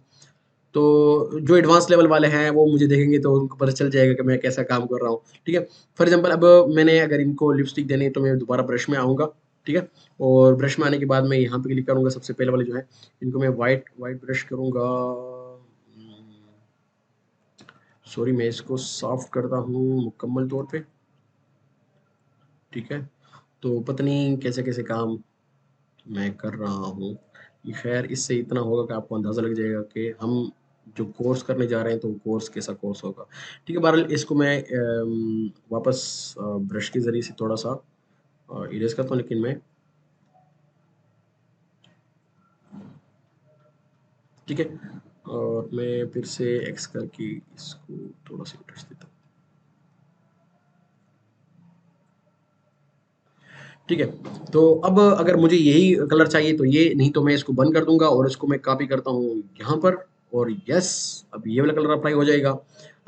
तो जो एडवांस लेवल वाले हैं वो मुझे देखेंगे तो उनको पता चल जाएगा कि मैं कैसा काम कर रहा हूँ, ठीक है। फॉर एग्जांपल अब मैंने अगर इनको लिपस्टिक देनी है तो मैं दोबारा ब्रश में आऊँगा, ठीक है। और ब्रश में आने के बाद मैं यहाँ पे क्लिक करूँगा, सबसे पहले वाले जो है इनको मैं वाइट वाइट ब्रश करूँगा। सॉरी, मैं इसको सॉफ्ट करता हूँ मुकम्मल तौर पे, ठीक है। तो पता नहीं कैसे-कैसे काम मैं कर रहा हूँ। ये ख़ैर इससे इतना होगा कि आपको अंदाज़ा लग जाएगा कि हम जो कोर्स करने जा रहे हैं तो वो कोर्स कैसा कोर्स होगा। ठीक है, बहरहाल इसको मैं वापस ब्रश के ज़रिए से थोड़ा-सा इरेज़ करता हूँ, लेकिन मैं ठीक है। और मैं फिर से एक्स करके इसको थोड़ा-सा टच देता हूँ। ठीक है, तो अब अगर मुझे यही कलर चाहिए तो ये, नहीं तो मैं इसको बंद कर दूँगा और इसको मैं कॉपी करता हूँ यहाँ पर और यस, अब ये वाला कलर अप्लाई हो जाएगा।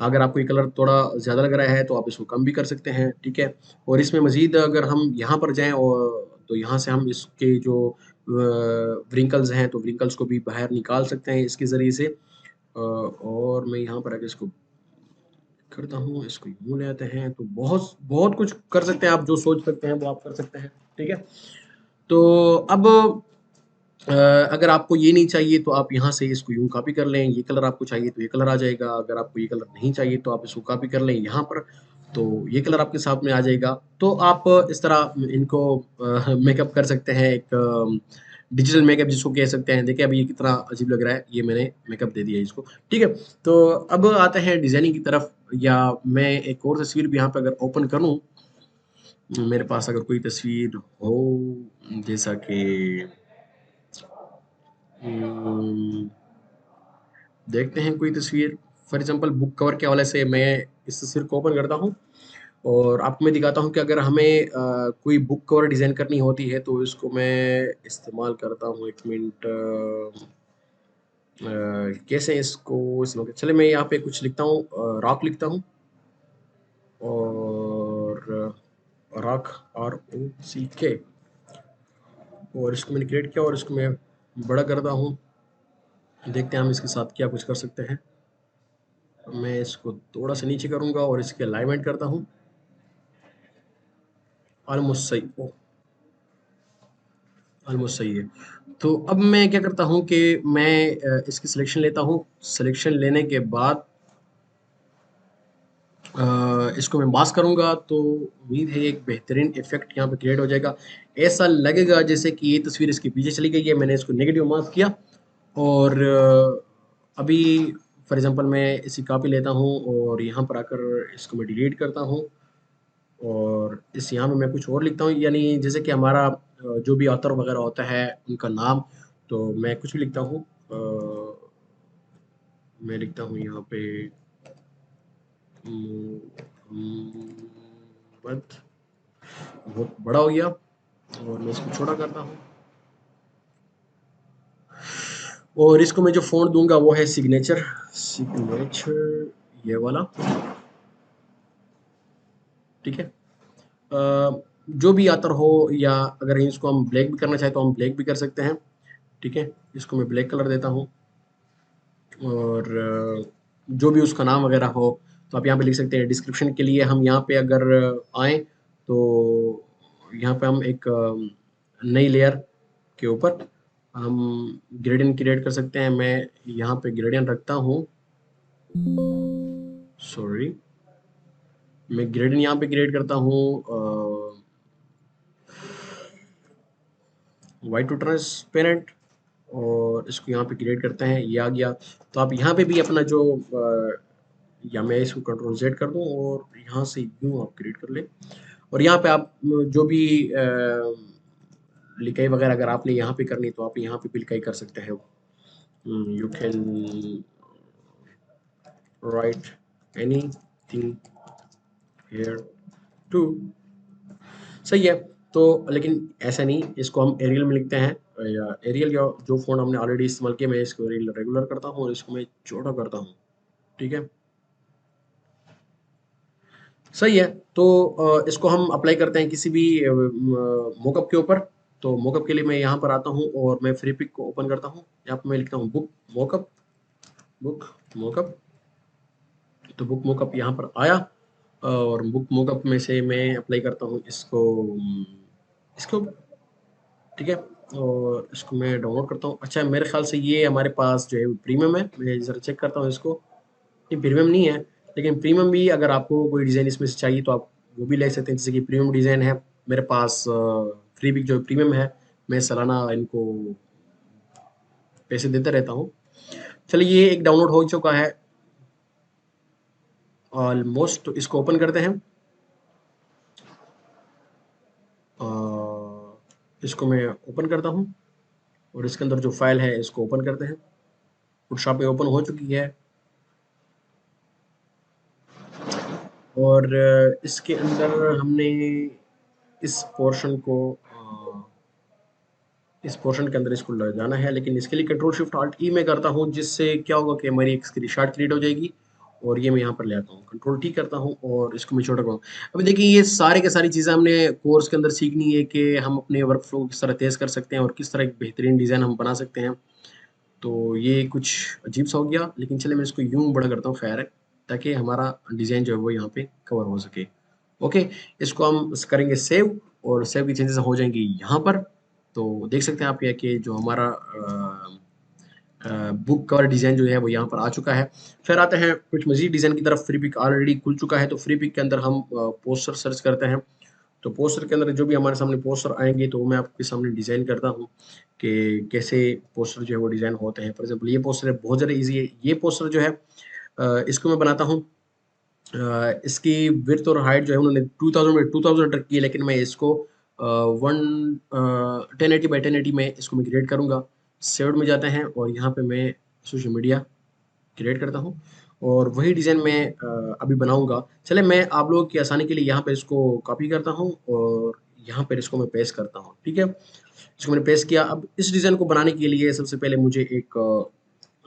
अगर आपको ये कलर थोड़ा ज़्यादा लग रहा है तो आप इसको कम भी कर सकते हैं, ठीक है। और इसमें मज़ीद अगर हम यहाँ पर जाएँ और तो यहाँ से हम इसके जो व्रिंकल्स हैं तो व्रिंकल्स को भी बाहर निकाल सकते हैं इसके ज़रिए से। और मैं यहाँ पर आके इसको करता हूँ, इसको यूँ ले आते हैं तो बहुत बहुत कुछ कर सकते हैं आप, जो सोच सकते हैं वो आप कर सकते हैं, ठीक है। तो अब अगर आपको ये नहीं चाहिए तो आप यहाँ से इसको यूँ कॉपी कर लें, ये कलर आपको चाहिए तो ये कलर आ जाएगा, अगर आपको ये कलर नहीं चाहिए तो आप इसको कॉपी कर लें यहाँ पर, तो ये कलर आपके साथ में आ जाएगा। तो आप इस तरह इनको मेकअप कर सकते हैं, एक डिजिटल मेकअप जिसको कह सकते हैं। देखिए अभी ये कितना अजीब लग रहा है, ये मैंने मेकअप दे दिया है इसको, ठीक है। तो अब आते हैं डिज़ाइनिंग की तरफ, या मैं एक और तस्वीर भी यहाँ पे अगर ओपन करूँ, मेरे पास अगर कोई तस्वीर हो जैसा कि उम, देखते हैं कोई तस्वीर। फॉर एग्ज़ाम्पल बुक कवर के हवाले से मैं इस तस्वीर को ओपन करता हूँ और आपको मैं दिखाता हूँ कि अगर हमें कोई बुक कवर डिज़ाइन करनी होती है तो इसको मैं इस्तेमाल करता हूँ। 1 मिनट, कैसे इसको इसमें चलिए मैं यहाँ पे कुछ लिखता हूँ, रॉक लिखता हूँ और रॉक ROCK, और इसको मैंने क्रिएट किया और इसको मैं बड़ा करता हूँ। देखते हैं हम इसके साथ क्या कुछ कर सकते हैं। मैं इसको थोड़ा-सा नीचे करूँगा और इसकी अलाइनमेंट करता हूँ। ऑलमोस्ट सही, ओह! ऑलमोस्ट सही है। तो अब मैं क्या करता हूँ कि मैं इसकी सिलेक्शन लेता हूँ। सिलेक्शन लेने के बाद इसको मैं मास्क करूँगा तो उम्मीद है एक बेहतरीन इफ़ेक्ट यहाँ पे क्रिएट हो जाएगा। ऐसा लगेगा जैसे कि ये तस्वीर इसके पीछे चली गई है, मैंने इसको नेगेटिव मास्क किया और अभी फॉर एग्ज़ाम्पल मैं इसकी कॉपी लेता हूँ और यहाँ पर आकर इसको मैं डिलीट करता हूँ और इस यहाँ पे मैं कुछ और लिखता हूँ, यानी जैसे कि हमारा जो भी ऑथर वगैरह होता है उनका नाम, तो मैं कुछ भी लिखता हूँ। मैं लिखता हूँ यहाँ पे मोहम्मद, बहुत बड़ा हो गया और मैं इसको छोटा करता हूँ और इसको मैं जो फ़ॉन्ट दूँगा वो है सिग्नेचर, सिग्नेचर ये वाला, ठीक है। जो भी ऑथर हो, या अगर इसको हम ब्लैक भी करना चाहें तो हम ब्लैक भी कर सकते हैं, ठीक है। इसको मैं ब्लैक कलर देता हूँ और जो भी उसका नाम वगैरह हो, तो आप यहाँ पे लिख सकते हैं। डिस्क्रिप्शन के लिए हम यहाँ पे अगर आएँ तो यहाँ पे हम एक नई लेयर के ऊपर हम ग्रेडियंट क्रिएट कर सकते हैं। मैं यहाँ पे ग्रेडियंट रखता हूँ, सॉरी, मैं ग्रेडियंट यहाँ पे क्रिएट करता हूँ वाइट टू ट्रांसपेरेंट, और इसको यहाँ पे क्रिएट करते हैं। ये आ गया। तो आप यहाँ पे भी अपना जो या मैं इसको कंट्रोल जेड कर दूँ और यहाँ से यूँ आप क्रिएट कर लें। और यहाँ पे आप जो भी लिखाई वगैरह अगर आपने यहाँ पे करनी तो आप यहाँ पे भी लिखाई कर सकते हैं। You can write anything here too. सही है। तो लेकिन ऐसा नहीं, इसको हम एरियल में लिखते हैं, या एरियल या जो फ़ॉन्ट हमने ऑलरेडी इस्तेमाल किया, मैं इसको एरियल रेगुलर करता हूँ और इसको मैं छोटा करता हूँ। ठीक है, सही है। तो इसको हम अप्लाई करते हैं किसी भी मोकअप के ऊपर। तो मोकअप के लिए मैं यहाँ पर आता हूँ और मैं फ्री पिक को ओपन करता हूँ। यहाँ पर मैं लिखता हूँ बुक मोकअप, बुक मोकअप। तो बुक मोकअप यहाँ पर आया और बुक मोकअप में से मैं अप्लाई करता हूँ इसको इसके ऊपर। ठीक है, और इसको मैं डाउनलोड करता हूँ। अच्छा, मेरे ख्याल से ये हमारे पास जो है प्रीमियम है। मैं ज़रा चेक करता हूँ इसको। ये प्रीमियम नहीं है, लेकिन प्रीमियम भी अगर आपको कोई डिज़ाइन इसमें से चाहिए तो आप वो भी ले सकते हैं। जैसे कि प्रीमियम डिज़ाइन है मेरे पास, फ्री बिक जो प्रीमियम है, मैं सालाना इनको पैसे देता रहता हूँ। चलिए, ये एक डाउनलोड हो चुका है ऑलमोस्ट। तो इसको ओपन करते हैं। इसको मैं ओपन करता हूँ और इसके अंदर जो फाइल है इसको ओपन करते हैं। फोटोशॉप में ओपन हो चुकी है और इसके अंदर हमने इस पोर्शन को इस पोर्शन के अंदर इसको ले जाना है। लेकिन इसके लिए कंट्रोल शिफ्ट ऑल्ट ई में करता हूँ, जिससे क्या होगा कि हमारी एक स्क्रीनशॉट क्रिएट हो जाएगी और ये मैं यहाँ पर ले आता हूँ। कंट्रोल टी करता हूँ और इसको मैं छोटा करता हूँ। अभी देखिए, ये सारे के सारी चीज़ें हमने कोर्स के अंदर सीखनी है कि हम अपने वर्क फ्लो को किस तरह तेज़ कर सकते हैं और किस तरह एक बेहतरीन डिज़ाइन हम बना सकते हैं। तो ये कुछ अजीब सा हो गया, लेकिन चलिए मैं इसको यूँ बड़ा करता हूँ, खैर है, ताकि हमारा डिज़ाइन जो है वो यहाँ पे कवर हो सके। ओके, इसको हम करेंगे सेव और सेव की चेंजेस हो जाएंगी यहाँ पर। तो देख सकते हैं आप ये कि जो हमारा बुक कवर डिज़ाइन जो है वो यहाँ पर आ चुका है। फिर आते हैं कुछ मज़ीद डिज़ाइन की तरफ। फ्री पिक ऑलरेडी खुल चुका है, तो फ्री पिक के अंदर हम पोस्टर सर्च करते हैं। तो पोस्टर के अंदर जो भी हमारे सामने पोस्टर आएंगे तो मैं आपके सामने डिज़ाइन करता हूँ कि कैसे पोस्टर जो है वो डिज़ाइन होते हैं। फॉर एग्जाम्पल, ये पोस्टर है, बहुत ज़्यादा ईजी है। ये पोस्टर जो है इसको मैं बनाता हूँ। इसकी विड्थ और हाइट जो है उन्होंने 2000 रखी है, लेकिन मैं इसको 1080 बाई 1080 में इसको मैं क्रिएट करूँगा। सेव में जाते हैं और यहाँ पे मैं सोशल मीडिया क्रिएट करता हूँ और वही डिज़ाइन मैं अभी बनाऊँगा। चले, मैं आप लोगों की आसानी के लिए यहाँ पे इसको कॉपी करता हूँ और यहाँ पर इसको मैं पेस्ट करता हूँ। ठीक है, इसको मैंने पेस्ट किया। अब इस डिज़ाइन को बनाने के लिए सबसे पहले मुझे एक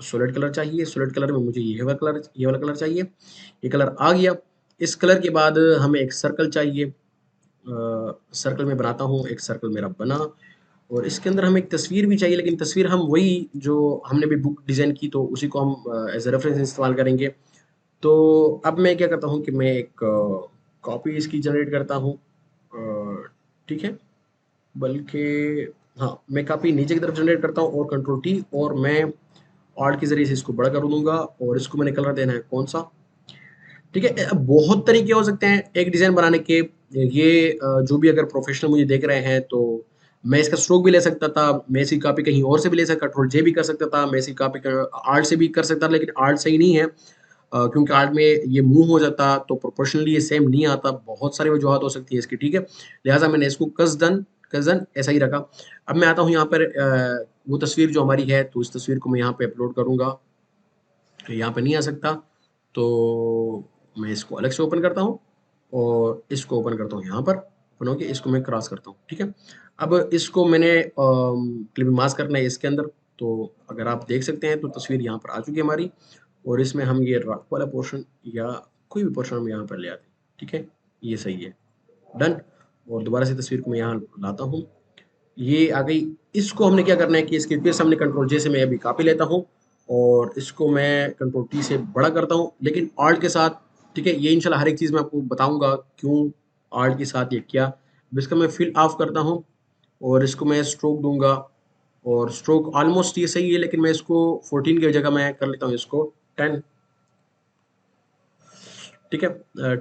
सॉलिड कलर चाहिए। सॉलिड कलर में मुझे ये वाला कलर चाहिए। ये कलर आ गया। इस कलर के बाद हमें एक सर्कल चाहिए। सर्कल में बनाता हूँ, एक सर्कल मेरा बना और इसके अंदर हमें एक तस्वीर भी चाहिए, लेकिन तस्वीर हम वही जो हमने भी बुक डिज़ाइन की तो उसी को हम एज ए रेफरेंस इस्तेमाल करेंगे। तो अब मैं क्या करता हूँ कि मैं एक कॉपी इसकी जनरेट करता हूँ। ठीक है, बल्कि हाँ, मैं कॉपी नीचे की तरफ जनरेट करता हूँ और कंट्रोल टी, और मैं आर्ट के ज़रिए से इसको बड़ा कर दूंगा और इसको मैंने कलर देना है कौन सा। ठीक है, बहुत तरीके हो सकते हैं एक डिज़ाइन बनाने के। ये जो भी अगर प्रोफेशनल मुझे देख रहे हैं तो मैं इसका स्ट्रोक भी ले सकता था, मैं इसकी कॉपी कहीं और से भी ले सकता, कंट्रोल जे भी कर सकता था, मैं इसकी कॉपी आर्ट से भी कर सकता था, लेकिन आर्ट सही नहीं है क्योंकि आर्ट में ये मूव हो जाता तो प्रोपोर्शनली ये सेम नहीं आता। बहुत सारी वजूहत हो सकती है इसकी। ठीक है, लिहाजा मैंने इसको कसदन ऐसा ही रखा। अब मैं आता हूँ यहाँ पर वो तस्वीर जो हमारी है, तो इस तस्वीर को मैं यहाँ पे अपलोड करूँगा। तो यहाँ पे नहीं आ सकता, तो मैं इसको अलग से ओपन करता हूँ और इसको ओपन करता हूँ यहाँ पर। ओपन होके इसको मैं क्रॉस करता हूँ। ठीक है, अब इसको मैंने क्लिप मास्क करना है इसके अंदर। तो अगर आप देख सकते हैं तो तस्वीर यहाँ पर आ चुकी है हमारी और इसमें हम ये रॉक वाला पोर्शन या कोई भी पोर्शन हम यहाँ पर ले आते हैं। ठीक है, ये सही है, डन। और दोबारा से तस्वीर को मैं यहाँ लाता हूँ, ये आ गई। इसको हमने क्या करना है कि इसके फिर से हमने कंट्रोल जे से मैं अभी कॉपी लेता हूँ और इसको मैं कंट्रोल टी से बड़ा करता हूँ, लेकिन ऑल्ट के साथ ठीक है, ये इंशाल्लाह हर एक चीज़ मैं आपको बताऊंगा क्यों आर्ट के साथ ये किया। अब इसका मैं फिल ऑफ करता हूँ और इसको मैं स्ट्रोक दूंगा, और स्ट्रोक ऑलमोस्ट ये सही है, लेकिन मैं इसको 14 की जगह मैं कर लेता हूँ इसको 10। ठीक है,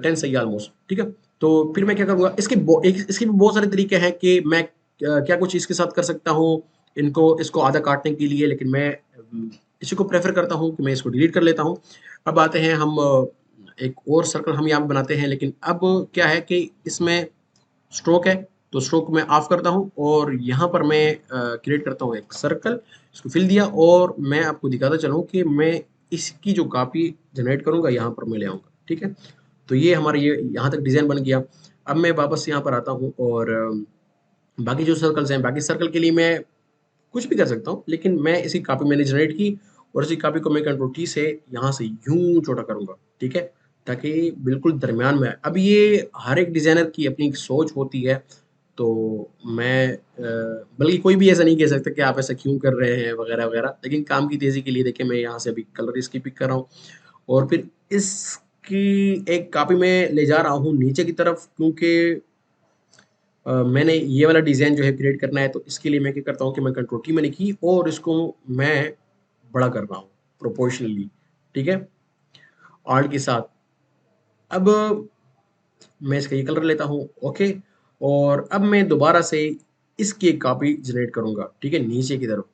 10 सही है ऑलमोस्ट। ठीक है, तो फिर मैं क्या करूँगा, इसके भी बहुत सारे तरीके हैं कि मैं क्या कुछ इसके साथ कर सकता हूँ, इनको इसको आधा काटने के लिए, लेकिन मैं इसी को प्रेफर करता हूँ कि मैं इसको डिलीट कर लेता हूँ। अब आते हैं हम एक और सर्कल हम यहाँ पे बनाते हैं, लेकिन अब क्या है कि इसमें स्ट्रोक है, तो स्ट्रोक मैं ऑफ करता हूँ और यहाँ पर मैं क्रिएट करता हूँ एक सर्कल, इसको फिल दिया, और मैं आपको दिखाता चलूँ कि मैं इसकी जो कॉपी जनरेट करूँगा यहाँ पर मैं ले आऊँगा। ठीक है, तो ये हमारा ये यहाँ तक डिज़ाइन बन गया। अब मैं वापस यहाँ पर आता हूँ और बाकी जो सर्कल्स हैं, बाकी सर्कल के लिए मैं कुछ भी कर सकता हूँ, लेकिन मैं इसी कॉपी मैंने जनरेट की और इसी कॉपी को मैं कंट्रोल टी से यहाँ से यूं छोटा करूँगा। ठीक है, ताकि बिल्कुल दरमियान में आए। अब ये हर एक डिज़ाइनर की अपनी एक सोच होती है, तो मैं बल्कि कोई भी ऐसा नहीं कह सकता कि आप ऐसा क्यों कर रहे हैं वगैरह वगैरह, लेकिन काम की तेज़ी के लिए देखिए मैं यहाँ से अभी कलर इसकी पिक कर रहा हूँ और फिर इसकी एक कॉपी में ले जा रहा हूँ नीचे की तरफ, क्योंकि मैंने ये वाला डिज़ाइन जो है क्रिएट करना है, तो इसके लिए मैं क्या करता हूँ कि मैं कंट्रोल की मैंने की और इसको मैं बड़ा कर रहा हूँ प्रोपोर्शनली। ठीक है, आर्ट के साथ। अब मैं इसका ये कलर लेता हूँ, ओके, और अब मैं दोबारा से इसकी एक कॉपी जनरेट करूँगा। ठीक है, नीचे की तरफ।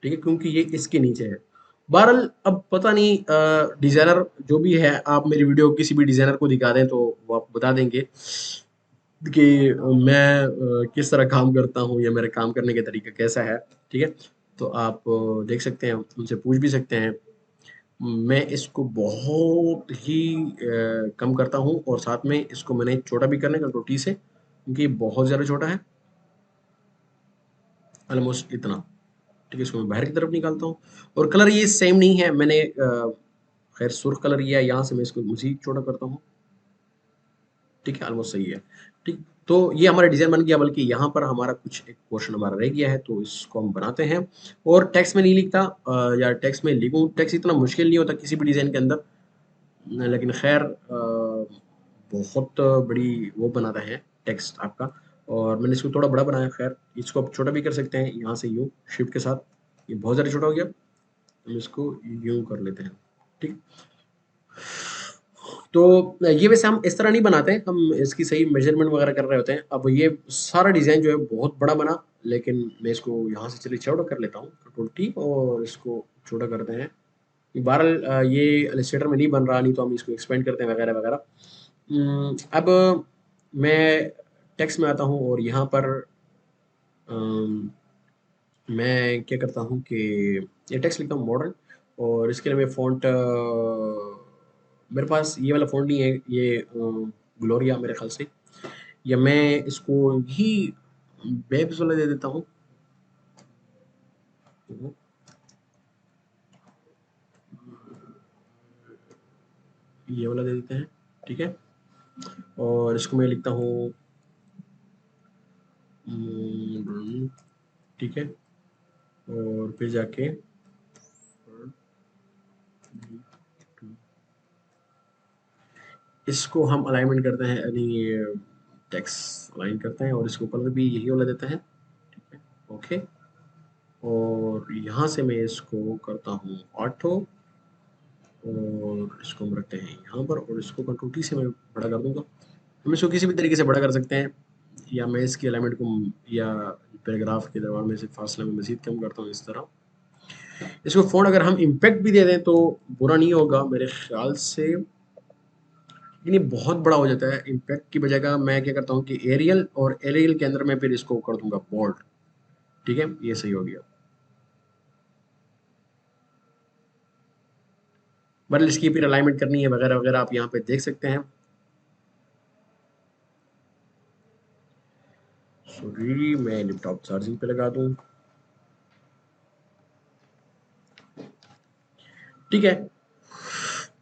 ठीक है, क्योंकि ये इसके नीचे है। बहरहाल अब पता नहीं डिज़ाइनर जो भी है, आप मेरी वीडियो किसी भी डिज़ाइनर को दिखा दें तो वो आपको बता देंगे कि मैं किस तरह काम करता हूँ या मेरे काम करने का तरीका कैसा है। ठीक है, तो आप देख सकते हैं, उनसे पूछ भी सकते हैं। मैं इसको बहुत ही कम करता हूँ और साथ में इसको मैंने छोटा भी करने का कंट्रोल टी से, क्योंकि ये बहुत ज़्यादा छोटा है, ऑलमोस्ट इतना। ठीक है, इसको मैं बाहर की तरफ निकालता हूँ और कलर ये सेम नहीं है, मैंने खैर सुर्ख कलर किया है, यहाँ से मैं इसको मज़ीद छोटा करता हूँ। ठीक है, ऑलमोस्ट सही है। ठीक, तो ये हमारा डिज़ाइन बन गया, बल्कि यहाँ पर हमारा कुछ एक पोर्शन हमारा रह गया है, तो इसको हम बनाते हैं। और टेक्स्ट में नहीं लिखता, या टेक्स्ट में लिखूँ, टेक्स्ट इतना मुश्किल नहीं होता किसी भी डिज़ाइन के अंदर, लेकिन खैर बहुत बड़ी वो बनाता है टेक्स्ट आपका, और मैंने इसको थोड़ा बड़ा बनाया। खैर इसको आप छोटा भी कर सकते हैं, यहाँ से यूँ शिफ्ट के साथ, ये बहुत ज़्यादा छोटा हो गया, हम इसको यूँ कर लेते हैं। ठीक, तो ये वैसे हम इस तरह नहीं बनाते हैं, हम इसकी सही मेजरमेंट वगैरह कर रहे होते हैं। अब ये सारा डिज़ाइन जो है बहुत बड़ा बना, लेकिन मैं इसको यहाँ से चलिए छोटा कर लेता हूँ, कंट्रोल टी, और इसको छोटा करते हैं। बहरहाल ये इलस्ट्रेटर में नहीं बन रहा, नहीं तो हम इसको एक्सपेंड करते हैं वगैरह वगैरह। अब मैं टेक्स्ट में आता हूँ और यहाँ पर अम, मैं क्या करता हूँ कि ये टेक्स्ट लिखता हूँ मॉडर्न, और इसके लिए मैं फ़ॉन्ट मेरे पास ये वाला फ़ॉन्ट नहीं है, ये ग्लोरिया मेरे ख़्याल से, या मैं इसको ही बेब्स वाला दे देता हूँ। ये वाला दे देते हैं। ठीक है, और इसको मैं लिखता हूँ ठीक है, और फिर जाके इसको हम अलाइनमेंट करते हैं, यानी टेक्स्ट अलाइन करते हैं, और इसको कलर भी यही वाला देते हैं। ठीक है, ओके, और यहाँ से मैं इसको करता हूँ ऑटो, और इसको हम रखते हैं यहाँ पर, और इसको कंट्रोल टी से मैं बड़ा कर दूंगा। हम इसको किसी भी तरीके से बड़ा कर सकते हैं, या मैं इसकी अलाइनमेंट को या पैराग्राफ के दरम्यान में से फासले में मजीद कम करता हूँ इस तरह। इसको फ़ॉन्ट अगर हम इम्पैक्ट भी दे दें तो बुरा नहीं होगा मेरे ख्याल से, लेकिन ये बहुत बड़ा हो जाता है। इम्पैक्ट की बजाय का मैं क्या करता हूँ कि एरियल, और एरियल के अंदर मैं फिर इसको कर दूंगा बोल्ड। ठीक है, ये सही हो गया। बट इसकी फिर अलाइनमेंट करनी है वगैरह वगैरह, आप यहाँ पे देख सकते हैं। सॉरी, मैं लैपटॉप चार्जिंग पे लगा दूं। ठीक है,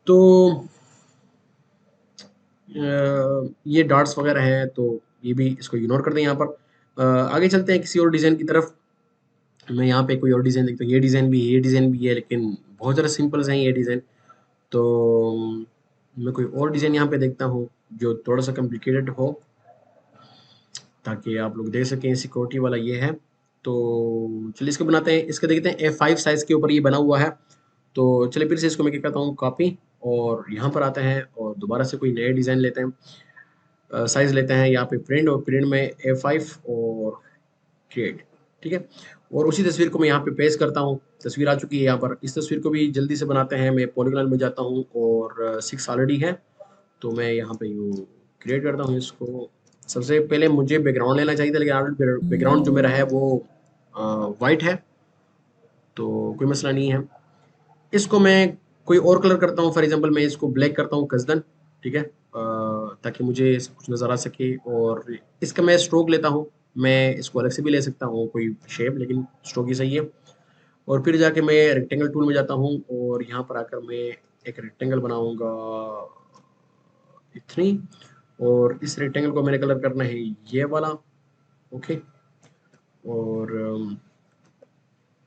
तो ये डॉट्स वगैरह हैं, तो ये भी इसको इग्नोर कर दें यहाँ पर। आगे चलते हैं किसी और डिज़ाइन की तरफ। मैं यहाँ पे कोई और डिज़ाइन देखता हूँ, ये डिज़ाइन भी है, ये डिज़ाइन भी है, लेकिन बहुत ज़्यादा सिंपल हैं ये डिज़ाइन। तो मैं कोई और डिज़ाइन यहाँ पे देखता हूँ जो थोड़ा सा कॉम्प्लिकेटेड हो, ताकि आप लोग देख सकें। सिक्योरिटी वाला ये है, तो चलिए इसको बनाते हैं। इसका देखते हैं A5 साइज़ के ऊपर ये बना हुआ है। तो चलिए फिर से इसको मैं क्या करता हूँ, कॉपी, और यहाँ पर आते हैं और दोबारा से कोई नए डिज़ाइन लेते हैं। साइज़ लेते हैं यहाँ पे प्रिंट, और प्रिंट में A5 और क्रिएट, ठीक है। और उसी तस्वीर को मैं यहाँ पे पेस्ट करता हूँ। तस्वीर आ चुकी है यहाँ पर। इस तस्वीर को भी जल्दी से बनाते हैं। मैं पॉलीगॉन में जाता हूँ और 6 ऑलरेडी है, तो मैं यहाँ पे यूँ क्रिएट करता हूँ इसको। सबसे पहले मुझे बैकग्राउंड लेना चाहिए था, लेकिन ऑलरेडी बैकग्राउंड जो मेरा है वो वाइट है, तो कोई मसला नहीं है। इसको मैं कोई और कलर करता हूँ। फॉर एग्जांपल मैं इसको ब्लैक करता हूँ, कसदन, ठीक है, ताकि मुझे सब कुछ नज़र आ सके। और इसका मैं स्ट्रोक लेता हूँ। मैं इसको अलग से भी ले सकता हूँ कोई शेप, लेकिन स्ट्रोक ही सही है। और फिर जाके मैं रेक्टेंगल टूल में जाता हूँ और यहाँ पर आकर मैं एक रेक्टेंगल बनाऊंगा इतनी। और इस रेक्टेंगल को मैंने कलर करना है ये वाला, ओके। और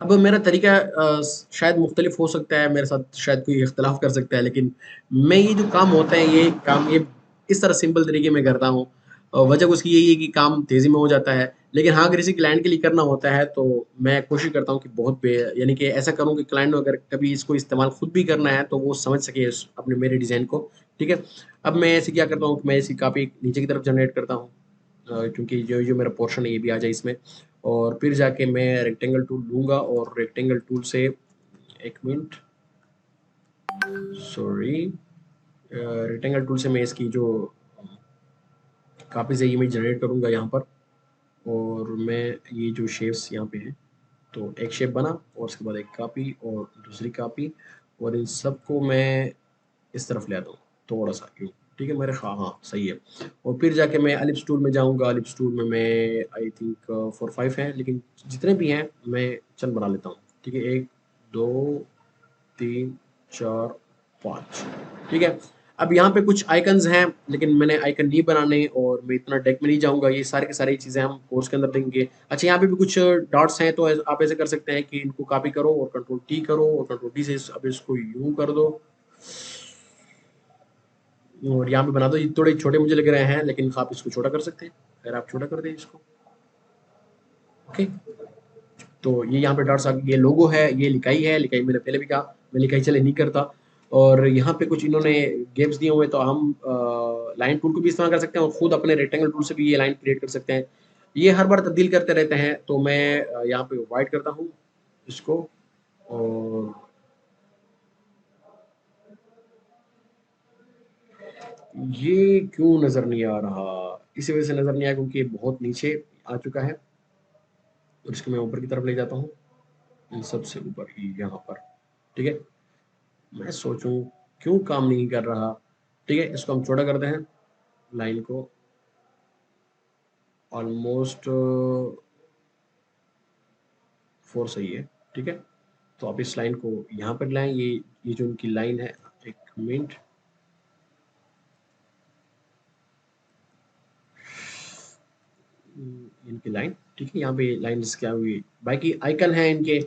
अब मेरा तरीका शायद मुख्तलिफ हो सकता है, मेरे साथ शायद कोई इख्तलाफ कर सकता है, लेकिन मैं ये जो काम होता है, ये काम ये इस तरह सिंपल तरीके में करता हूँ। वजह उसकी यही है कि काम तेज़ी में हो जाता है। लेकिन हाँ, अगर किसी क्लाइंट के लिए करना होता है तो मैं कोशिश करता हूँ कि बहुत बे यानी कि ऐसा करूँ कि क्लाइंट को अगर कभी इसको इस्तेमाल खुद भी करना है तो वो समझ सके अपने मेरे डिज़ाइन को, ठीक है। अब मैं ऐसे क्या करता हूँ कि मैं इसकी कॉपी नीचे की तरफ जनरेट करता हूँ, क्योंकि जो जो मेरा पोर्शन है ये भी आ जाए इसमें। और फिर जाके मैं रेक्टेंगल टूल लूँगा और रेक्टेंगल टूल से, एक मिनट, सॉरी, रेक्टेंगल टूल से मैं इसकी जो कॉपी से इमेज जनरेट करूँगा यहाँ पर। और मैं ये जो शेप्स यहाँ पे हैं, तो एक शेप बना और उसके बाद एक कॉपी और दूसरी कॉपी, और इन सबको मैं इस तरफ ले आता हूँ थोड़ा सा यूँ, ठीक है मेरे, हाँ हाँ सही है। और फिर जाके मैं एलिप्स टूल में जाऊँगा। एलिप्स टूल में मैं आई थिंक 4-5 हैं, लेकिन जितने भी हैं मैं चंद बना लेता हूँ, ठीक है। 1 2 3 4 5, ठीक है। अब यहाँ पे कुछ आइकन्स हैं, लेकिन मैंने आइकन नहीं बनाने और मैं इतना डेक में नहीं जाऊँगा। ये सारी की सारी चीज़ें हम कोर्स के अंदर देखेंगे। अच्छा, यहाँ पे भी कुछ डॉट्स हैं, तो आप ऐसे कर सकते हैं कि इनको कॉपी करो और कंट्रोल टी करो और कंट्रोल टी से अब इसको यूँ कर दो और यहाँ पे बना दो। ये थोड़े छोटे मुझे लग रहे हैं, लेकिन आप इसको छोटा कर सकते हैं। अगर आप छोटा कर दें इसको, ओके। तो ये यहाँ पे डॉट्स आ गए। ये लोगो है, ये लिखाई है। लिखाई मैंने पहले भी कहा, मैं लिखाई चले नहीं करता। और यहाँ पे कुछ इन्होंने गेप्स दिए हुए हैं, तो हम लाइन टूल को भी इस्तेमाल कर सकते हैं और खुद अपने रेक्टेंगल टूल से भी ये लाइन क्रिएट कर सकते हैं। ये हर बार तब्दील करते रहते हैं, तो मैं यहाँ पे वाइट करता हूँ इसको। और ये क्यों नज़र नहीं आ रहा? इसी वजह से नज़र नहीं आया क्योंकि ये बहुत नीचे आ चुका है। और इसको मैं ऊपर की तरफ ले जाता हूँ, इन सबसे ऊपर यहाँ पर, ठीक है। मैं सोचूं क्यों काम नहीं कर रहा, ठीक है। इसको हम छोटा करते हैं, लाइन को ऑलमोस्ट 4 सही है, ठीक है। तो आप इस लाइन को यहाँ पर लाएं। ये जो उनकी लाइन है, एक मिनट, इनकी लाइन, ठीक है। यहाँ पे लाइन क्या हुई, बाकी आइकन है इनके।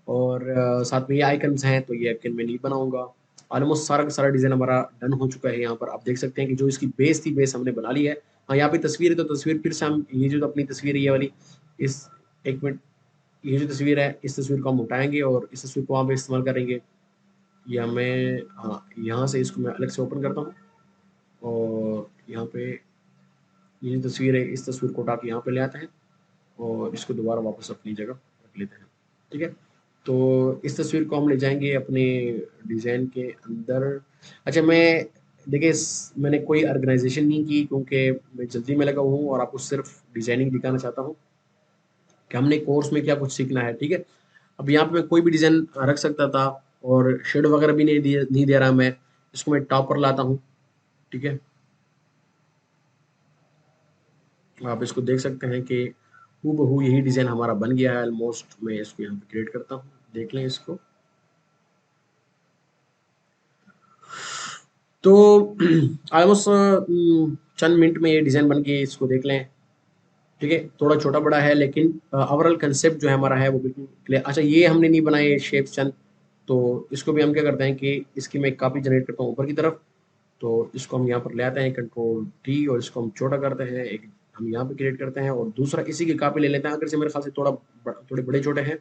और साथ में ये आइकन्स हैं, तो ये आइकन मैं नहीं बनाऊंगा। ऑलमोस्ट सारा का सारा डिज़ाइन हमारा डन हो चुका है। यहाँ पर आप देख सकते हैं कि जो इसकी बेस थी, बेस हमने बना ली है। हाँ, यहाँ पे तस्वीर है, तो तस्वीर फिर से हम ये जो अपनी तस्वीर है ये वाली, इस, एक मिनट, ये जो तस्वीर है इस तस्वीर को हम उठाएंगे और इस तस्वीर को वहाँ पे इस्तेमाल करेंगे। या मैं, हाँ, यहाँ से इसको मैं अलग से ओपन करता हूँ और यहाँ पे ये जो तस्वीर है इस तस्वीर को उठा के यहाँ पे ले आते हैं और इसको दोबारा वापस अपनी जगह रख लेते हैं, ठीक है। तो इस तस्वीर को हम ले जाएंगे अपने डिज़ाइन के अंदर। अच्छा, मैं, देखिए, मैंने कोई ऑर्गेनाइजेशन नहीं की क्योंकि मैं जल्दी में लगा हूँ और आपको सिर्फ डिज़ाइनिंग दिखाना चाहता हूँ कि हमने कोर्स में क्या कुछ सीखना है, ठीक है। अब यहाँ पे मैं कोई भी डिज़ाइन रख सकता था और शेड वगैरह भी नहीं दे रहा मैं। इसको मैं टॉप पर लाता हूँ, ठीक है। आप इसको देख सकते हैं कि हूबहू यही डिज़ाइन हमारा बन गया है ऑलमोस्ट। मैं इसको यहाँ पे क्रिएट करता हूँ, देख लें इसको। तो ऑलमोस्ट चंद मिनट में ये डिज़ाइन बन के, इसको देख लें, ठीक है। थोड़ा छोटा बड़ा है, लेकिन ओवरऑल कंसेप्ट जो है हमारा है वो बिल्कुल क्लियर। अच्छा, ये हमने नहीं बनाए शेप चंद, तो इसको भी हम क्या करते हैं कि इसकी मैं एक कॉपी जनरेट करता हूँ ऊपर की तरफ। तो इसको हम यहाँ पर ले आते हैं कंट्रोल टी और इसको हम छोटा करते हैं, एक हम यहाँ पे क्रिएट करते हैं और दूसरा इसी की कॉपी ले लेते हैं। अगर से मेरे ख्याल से थोड़े बड़े छोटे हैं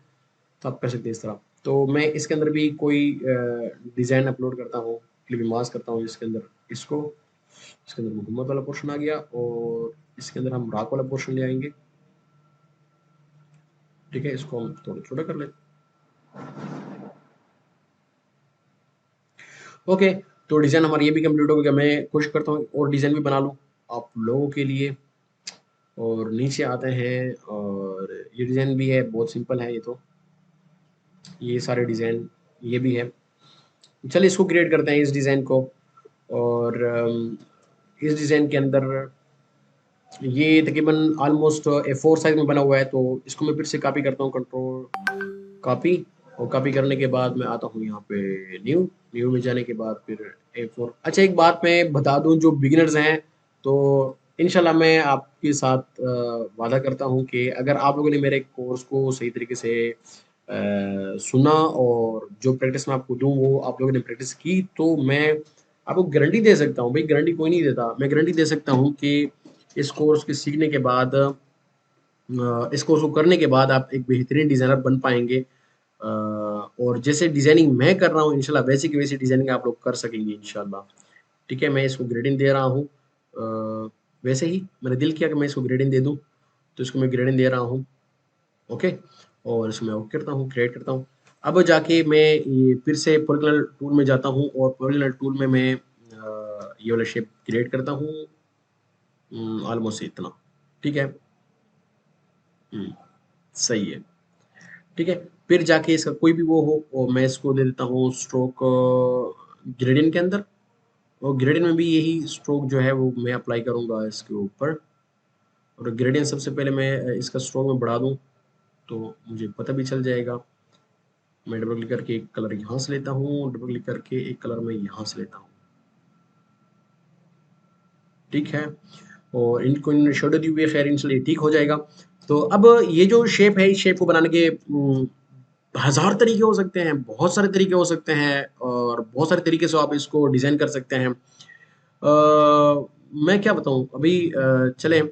तो आप कर सकते हैं इस तरह। तो मैं इसके अंदर भी कोई डिज़ाइन अपलोड करता हूँ, क्लिप मास करता हूँ इसके अंदर इसको, इसके अंदर मोहम्मद वाला पोर्शन आ गया और इसके अंदर हम राक वाला पोर्शन ले आएंगे। ठीक है, इसको हम थोड़ा छोटा कर लेते। ओके, तो डिज़ाइन हमारी ये भी कंप्लीट हो गया। मैं कोशिश करता हूँ और डिज़ाइन भी बना लूँ आप लोगों के लिए। और नीचे आते हैं और ये डिज़ाइन भी है, बहुत सिंपल है ये तो, ये सारे डिज़ाइन ये भी है। चलिए इसको क्रिएट करते हैं इस डिज़ाइन को। और इस डिज़ाइन के अंदर ये तकरीबन ऑलमोस्ट A4 साइज़ में बना हुआ है, तो इसको मैं फिर से कॉपी करता हूँ, कंट्रोल कॉपी। और कॉपी करने के बाद मैं आता हूँ यहाँ पे न्यू, न्यू में जाने के बाद फिर A4। अच्छा, एक बात मैं बता दूँ, जो बिगिनर्स हैं तो इंशाल्लाह मैं आपके साथ वादा करता हूँ कि अगर आप लोगों ने मेरे कोर्स को सही तरीके से सुना और जो प्रैक्टिस मैं आपको दूँ वो आप लोगों ने प्रैक्टिस की, तो मैं आपको गारंटी दे सकता हूँ, भाई गारंटी कोई नहीं देता, मैं गारंटी दे सकता हूँ कि इस कोर्स के सीखने के बाद इस कोर्स को करने के बाद आप एक बेहतरीन डिज़ाइनर बन पाएंगे। और जैसे डिज़ाइनिंग मैं कर रहा हूँ इंशाल्लाह वैसी की वैसी डिज़ाइनिंग आप लोग कर सकेंगे इंशाल्लाह। ठीक है, मैं इसको ग्रेडिंग दे रहा हूँ। वैसे ही मेरा दिल किया कि मैं इसको ग्रेडिंग दे दूँ, तो इसको मैं ग्रेडिंग दे रहा हूँ। ओके, और इसको मैं ओके करता हूँ, क्रिएट करता हूँ। अब जाके मैं ये फिर से पॉलीगोनल टूल में जाता हूँ और पॉलीगोनल टूल में मैं ये वाला शेप क्रिएट करता हूँ, ऑलमोस्ट इतना। ठीक है, सही है। ठीक है, फिर जाके इसका कोई भी वो हो और मैं इसको दे देता हूँ स्ट्रोक ग्रेडियंट के अंदर। और ग्रेडियंट में भी यही स्ट्रोक जो है वो मैं अप्लाई करूँगा इसके ऊपर। और ग्रेडियंट सबसे पहले मैं इसका स्ट्रोक में बढ़ा दूँ तो मुझे पता भी चल जाएगा। मैं डबल क्लिक करके एक कलर यहाँ से लेता हूँ, डबल क्लिक करके एक कलर मैं यहाँ से लेता हूँ। ठीक है, और इनको इन्होंने शेडो दी हुई है, खैर इनसे ठीक हो जाएगा। तो अब ये जो शेप है, इस शेप को बनाने के हज़ार तरीके हो सकते हैं, बहुत सारे तरीके हो सकते हैं और बहुत सारे तरीके से आप इसको डिज़ाइन कर सकते हैं। मैं क्या बताऊँ अभी, चलें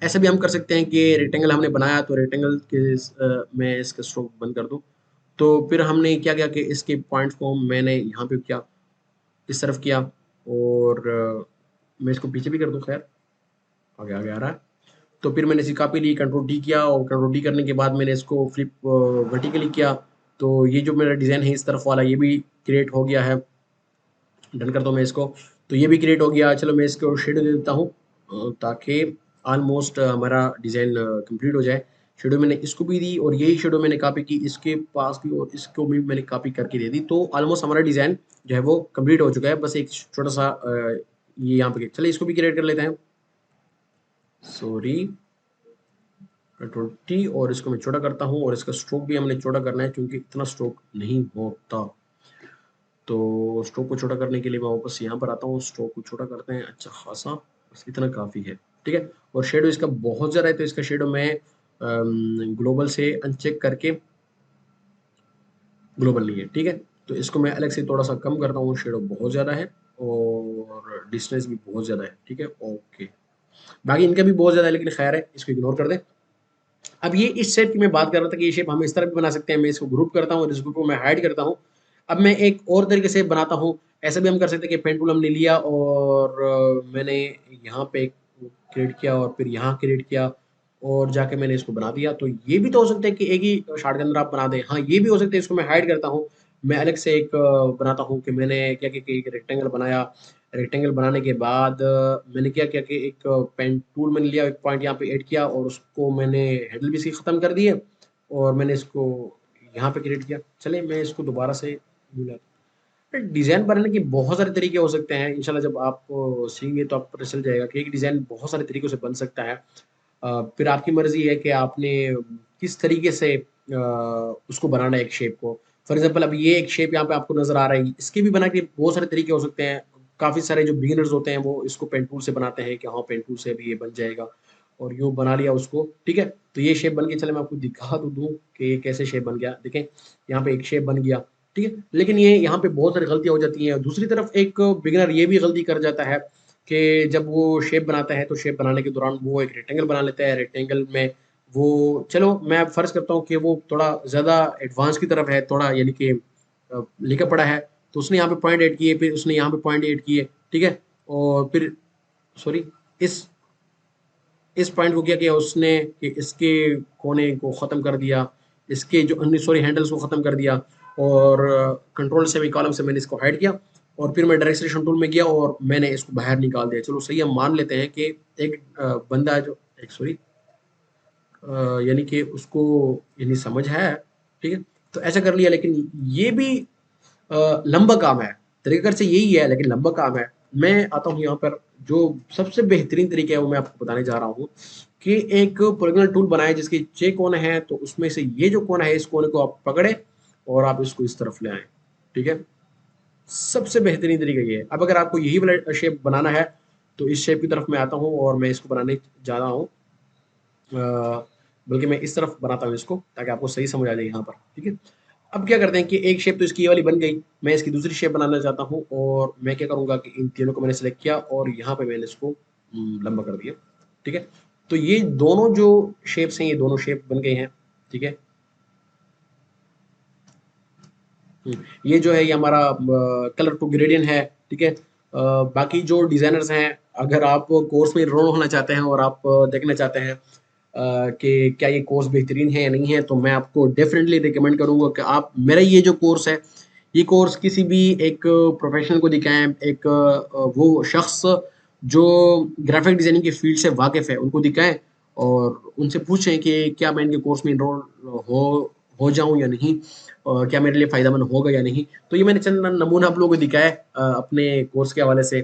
ऐसा भी हम कर सकते हैं कि रेक्टेंगल हमने बनाया तो रेक्टेंगल के मैं इसका स्ट्रोक बंद कर दूँ। तो फिर हमने क्या किया कि इसके पॉइंट्स को मैंने यहाँ पे किया, इस तरफ किया और मैं इसको पीछे भी कर दूँ, खैर आगे आगे आ रहा है। तो फिर मैंने इसकी कॉपी ली, कंट्रोल डी किया और कंट्रोल डी करने के बाद मैंने इसको फ्लिप वर्टिकली किया। तो ये जो मेरा डिज़ाइन है इस तरफ वाला ये भी क्रिएट हो गया है। डन करता हूँ मैं इसको, तो ये भी क्रिएट हो गया। चलो मैं इसको शेडो दे देता हूँ ताकि ऑलमोस्ट हमारा डिज़ाइन कंप्लीट हो जाए। शेडो मैंने इसको भी दी और यही शेडो मैंने कॉपी की इसके पास भी और इसको भी मैंने कॉपी करके दे दी। तो ऑलमोस्ट हमारा डिज़ाइन जो है वो कंप्लीट हो चुका है। बस एक छोटा सा ये यहाँ पे चलिए इसको भी क्रिएट कर लेते हैं। सॉरी, कंट्रोल टी और इसको मैं छोटा करता हूँ और इसका स्ट्रोक भी हमने छोटा करना है क्योंकि इतना स्ट्रोक नहीं होता। तो स्ट्रोक को छोटा करने के लिए मैं वापस यहाँ पर आता हूँ, स्ट्रोक को छोटा करते हैं अच्छा खासा, बस इतना काफ़ी है। ठीक है, और शेडो इसका बहुत ज़्यादा है तो इसका शेडो मैं ग्लोबल से अनचेक करके, ग्लोबल नहीं है, ठीक है, तो इसको मैं अलग से थोड़ा सा कम करता हूँ, शेडो बहुत ज़्यादा है और डिस्टेंस भी बहुत ज़्यादा है। ठीक है, ओके, बाकी इनका भी बहुत ज़्यादा है लेकिन खैर है, इसको इग्नोर कर दें। अब ये इस शेप की मैं बात कर रहा था कि ये शेप हम इस तरह भी बना सकते हैं। मैं इसको ग्रुप करता हूँ और इस ग्रुप को मैं हाइड करता हूँ। अब मैं एक और तरीके से बनाता हूँ, ऐसा भी हम कर सकते हैं कि पेन टूल हमने लिया और मैंने यहाँ पे क्रिएट किया और फिर यहाँ क्रिएट किया और जाके मैंने इसको बना दिया। तो ये भी तो हो सकता है कि एक ही शॉट के अंदर आप बना दें। हाँ, ये भी हो सकता है, इसको मैं हाइड करता हूँ। मैं अलग से एक बनाता हूँ कि मैंने क्या किया कि एक रेक्टेंगल बनाया। रेक्टेंगल बनाने के बाद मैंने क्या किया कि एक पेन टूल मैंने लिया, एक पॉइंट यहाँ पे ऐड किया और उसको मैंने हैंडल भी इसकी ख़त्म कर दिए और मैंने इसको यहाँ पे क्रिएट किया। चलिए मैं इसको दोबारा से मिला। डिज़ाइन बनाने के बहुत सारे तरीके हो सकते हैं। इंशाल्लाह जब आप सीखेंगे तो आपको पता चल जाएगा कि एक डिज़ाइन बहुत सारे तरीकों से बन सकता है। फिर आपकी मर्ज़ी है कि आपने किस तरीके से उसको बनाना है एक शेप को। फॉर एग्ज़ाम्पल अब ये एक शेप यहाँ पे आपको नज़र आ रहा है, इसके भी बनाने के बहुत सारे तरीके हो सकते हैं। काफ़ी सारे जो बिगिनर्स होते हैं वो इसको पेन टूल से बनाते हैं कि हाँ, पेन टूल से भी ये बन जाएगा और यूँ बना लिया उसको, ठीक है? तो ये शेप बन के चले मैं आपको दिखा तो दूँ कि ये कैसे शेप बन गया। देखें, यहाँ पे एक शेप बन गया। ठीक है? लेकिन ये यहाँ पे बहुत सारी गलतियाँ हो जाती हैं। दूसरी तरफ एक बिगिनर ये भी गलती कर जाता है कि जब वो शेप बनाता है, तो शेप बनाने के दौरान वो एक रेक्टेंगल बना लेता है। रेक्टेंगल में वो, चलो मैं फ़र्ज़ करता हूँ कि वो थोड़ा ज़्यादा एडवांस की तरफ है, थोड़ा यानी कि लिखा पढ़ा है, तो उसने यहाँ पे पॉइंट ऐड किए, फिर उसने यहाँ पे पॉइंट ऐड किए, ठीक है? और फिर सॉरी, इस इस पॉइंट को क्या किया उसने कि इसके कोने को ख़त्म कर दिया, इसके जो अन्य सॉरी हैंडल्स को ख़त्म कर दिया, और कंट्रोल सेमीकोलन से मैंने इसको हाइड किया, और फिर मैं डायरेक्ट सिलेक्शन टूल में गया और मैंने इसको बाहर निकाल दिया। चलो सही है, हम मान लेते हैं कि एक बंदा है जो एक सॉरी यानी कि उसको यानी समझ है, ठीक है? तो ऐसा कर लिया, लेकिन ये भी लंबा काम है। तरीक़ाकार से यही है, लेकिन लंबा काम है। मैं आता हूँ यहाँ पर, जो सबसे बेहतरीन तरीका है वो मैं आपको बताने जा रहा हूँ कि एक पॉलीगॉनल टूल बनाएँ जिसके 6 कोने हैं, तो उसमें से ये जो कोना है, इस कोने को आप पकड़ें और आप इसको इस तरफ ले आएँ, ठीक है? सबसे बेहतरीन तरीका ये है। अब अगर आपको यही वाला शेप बनाना है, तो इस शेप की तरफ मैं आता हूँ और मैं इसको बनाने जा रहा हूँ। बल्कि मैं इस तरफ बनाता हूँ इसको, ताकि आपको सही समझ आ जाए यहाँ पर, ठीक है? अब क्या करते हैं कि एक शेप तो इसकी ये वाली बन गई, मैं इसकी दूसरी शेप बनाना चाहता हूँ, और मैं क्या करूँगा कि इन तीनों को मैंने सेलेक्ट किया और यहाँ पे मैंने इसको लंबा कर दिया, ठीक है? तो ये दोनों जो शेप्स हैं, ये दोनों शेप बन गए हैं, ठीक है? ये जो है ये हमारा कलर टू ग्रेडियंट है, ठीक है? बाकी जो डिज़ाइनर्स हैं, अगर आप कोर्स में एनरोल होना चाहते हैं और आप देखना चाहते हैं कि क्या ये कोर्स बेहतरीन है या नहीं है, तो मैं आपको डेफ़िनेटली रिकमेंड करूँगा कि आप मेरा ये जो कोर्स है, ये कोर्स किसी भी एक प्रोफ़ेशनल को दिखाएँ, एक वो शख़्स जो ग्राफ़िक डिज़ाइनिंग की फ़ील्ड से वाकिफ़ है, उनको दिखाएँ और उनसे पूछें कि क्या मैं इनके कोर्स में एनरोल हो हो जाऊँ या नहीं? क्या मेरे लिए फ़ायदेमंद होगा या नहीं? तो ये मैंने चंद नमूना आप लोगों को दिखाया है अपने कोर्स के हवाले से,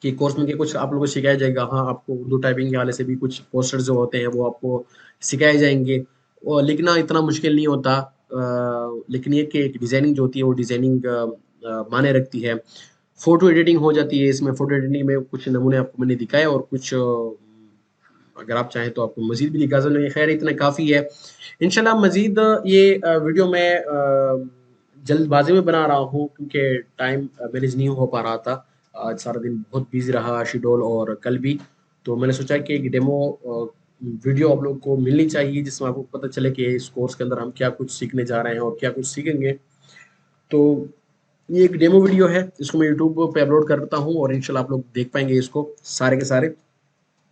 कि कोर्स में के कुछ आप लोगों को सिखाया जाएगा। हाँ, आपको उर्दू टाइपिंग के हवाले से भी कुछ पोस्टर्स जो होते हैं वो आपको सिखाए जाएँगे, और लिखना इतना मुश्किल नहीं होता, लेकिन ये कि एक डिज़ाइनिंग जो होती है वो डिज़ाइनिंग मायने रखती है। फ़ोटो एडिटिंग हो जाती है इसमें, फ़ोटो एडिटिंग में कुछ नमूने आपको मैंने दिखाए, और कुछ अगर आप चाहें तो आपको मज़ीद भी दिखा सकते हैं। ख़ैर इतना काफ़ी है। इंशाल्लाह मज़ीद ये वीडियो मैं जल्दबाज़ी में बना रहा हूँ, क्योंकि टाइम मैनेज नहीं हो पा रहा था। आज सारा दिन बहुत बिज़ी रहा शेड्यूल, और कल भी। तो मैंने सोचा कि एक डेमो वीडियो आप लोग को मिलनी चाहिए, जिसमें आपको पता चले कि इस कोर्स के अंदर हम क्या कुछ सीखने जा रहे हैं और क्या कुछ सीखेंगे। तो ये एक डेमो वीडियो है, इसको मैं यूट्यूब पे अपलोड करता हूँ और इंशाल्लाह आप लोग देख पाएँगे इसको सारे के सारे।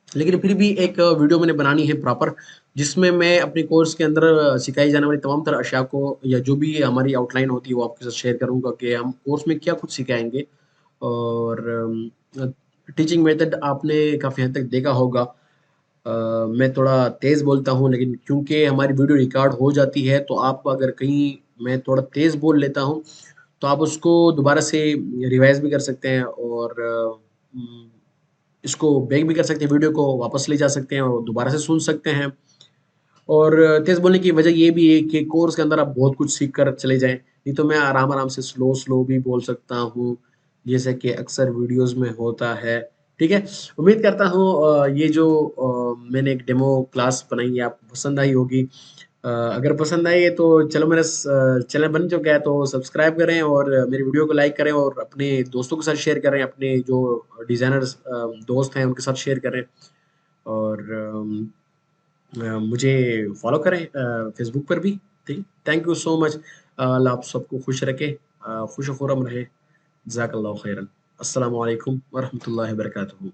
लेकिन फिर भी एक वीडियो मैंने बनानी है प्रॉपर, जिसमें मैं अपने कोर्स के अंदर सिखाई जाने वाली तमाम तरह अशिया को, या जो भी हमारी आउटलाइन होती है वो आपके साथ शेयर करूँगा कि हम कोर्स में क्या कुछ सिखाएँगे। और टीचिंग मेथड आपने काफ़ी हद तक देखा होगा। मैं थोड़ा तेज़ बोलता हूँ, लेकिन क्योंकि हमारी वीडियो रिकॉर्ड हो जाती है, तो आप अगर कहीं मैं थोड़ा तेज़ बोल लेता हूँ, तो आप उसको दोबारा से रिवाइज़ भी कर सकते हैं, और इसको बैक भी कर सकते हैं, वीडियो को वापस ले जा सकते हैं और दोबारा से सुन सकते हैं। और तेज़ बोलने की वजह ये भी है कि कोर्स के अंदर आप बहुत कुछ सीख कर चले जाएँ, नहीं तो मैं आराम-आराम से स्लो-स्लो भी बोल सकता हूँ, जैसे कि अक्सर वीडियोज़ में होता है, ठीक है? उम्मीद करता हूँ ये जो मैंने एक डेमो क्लास बनाई है आपको पसंद आई होगी। अगर पसंद आई है तो चलो, मेरा चैनल बन चुका है, तो सब्सक्राइब करें और मेरी वीडियो को लाइक करें, और अपने दोस्तों के साथ शेयर करें, अपने जो डिज़ाइनर्स दोस्त हैं उनके साथ शेयर करें, और मुझे फ़ॉलो करें फ़ेसबुक पर भी, ठीक है? Thank you so much. Allah आप सबको खुश रखे, खुश व खुर्रम रहें। जज़ाकल्लाहु खैरन। अस्सलामु अलैकुम व रहमतुल्लाहि व बरकातुहू।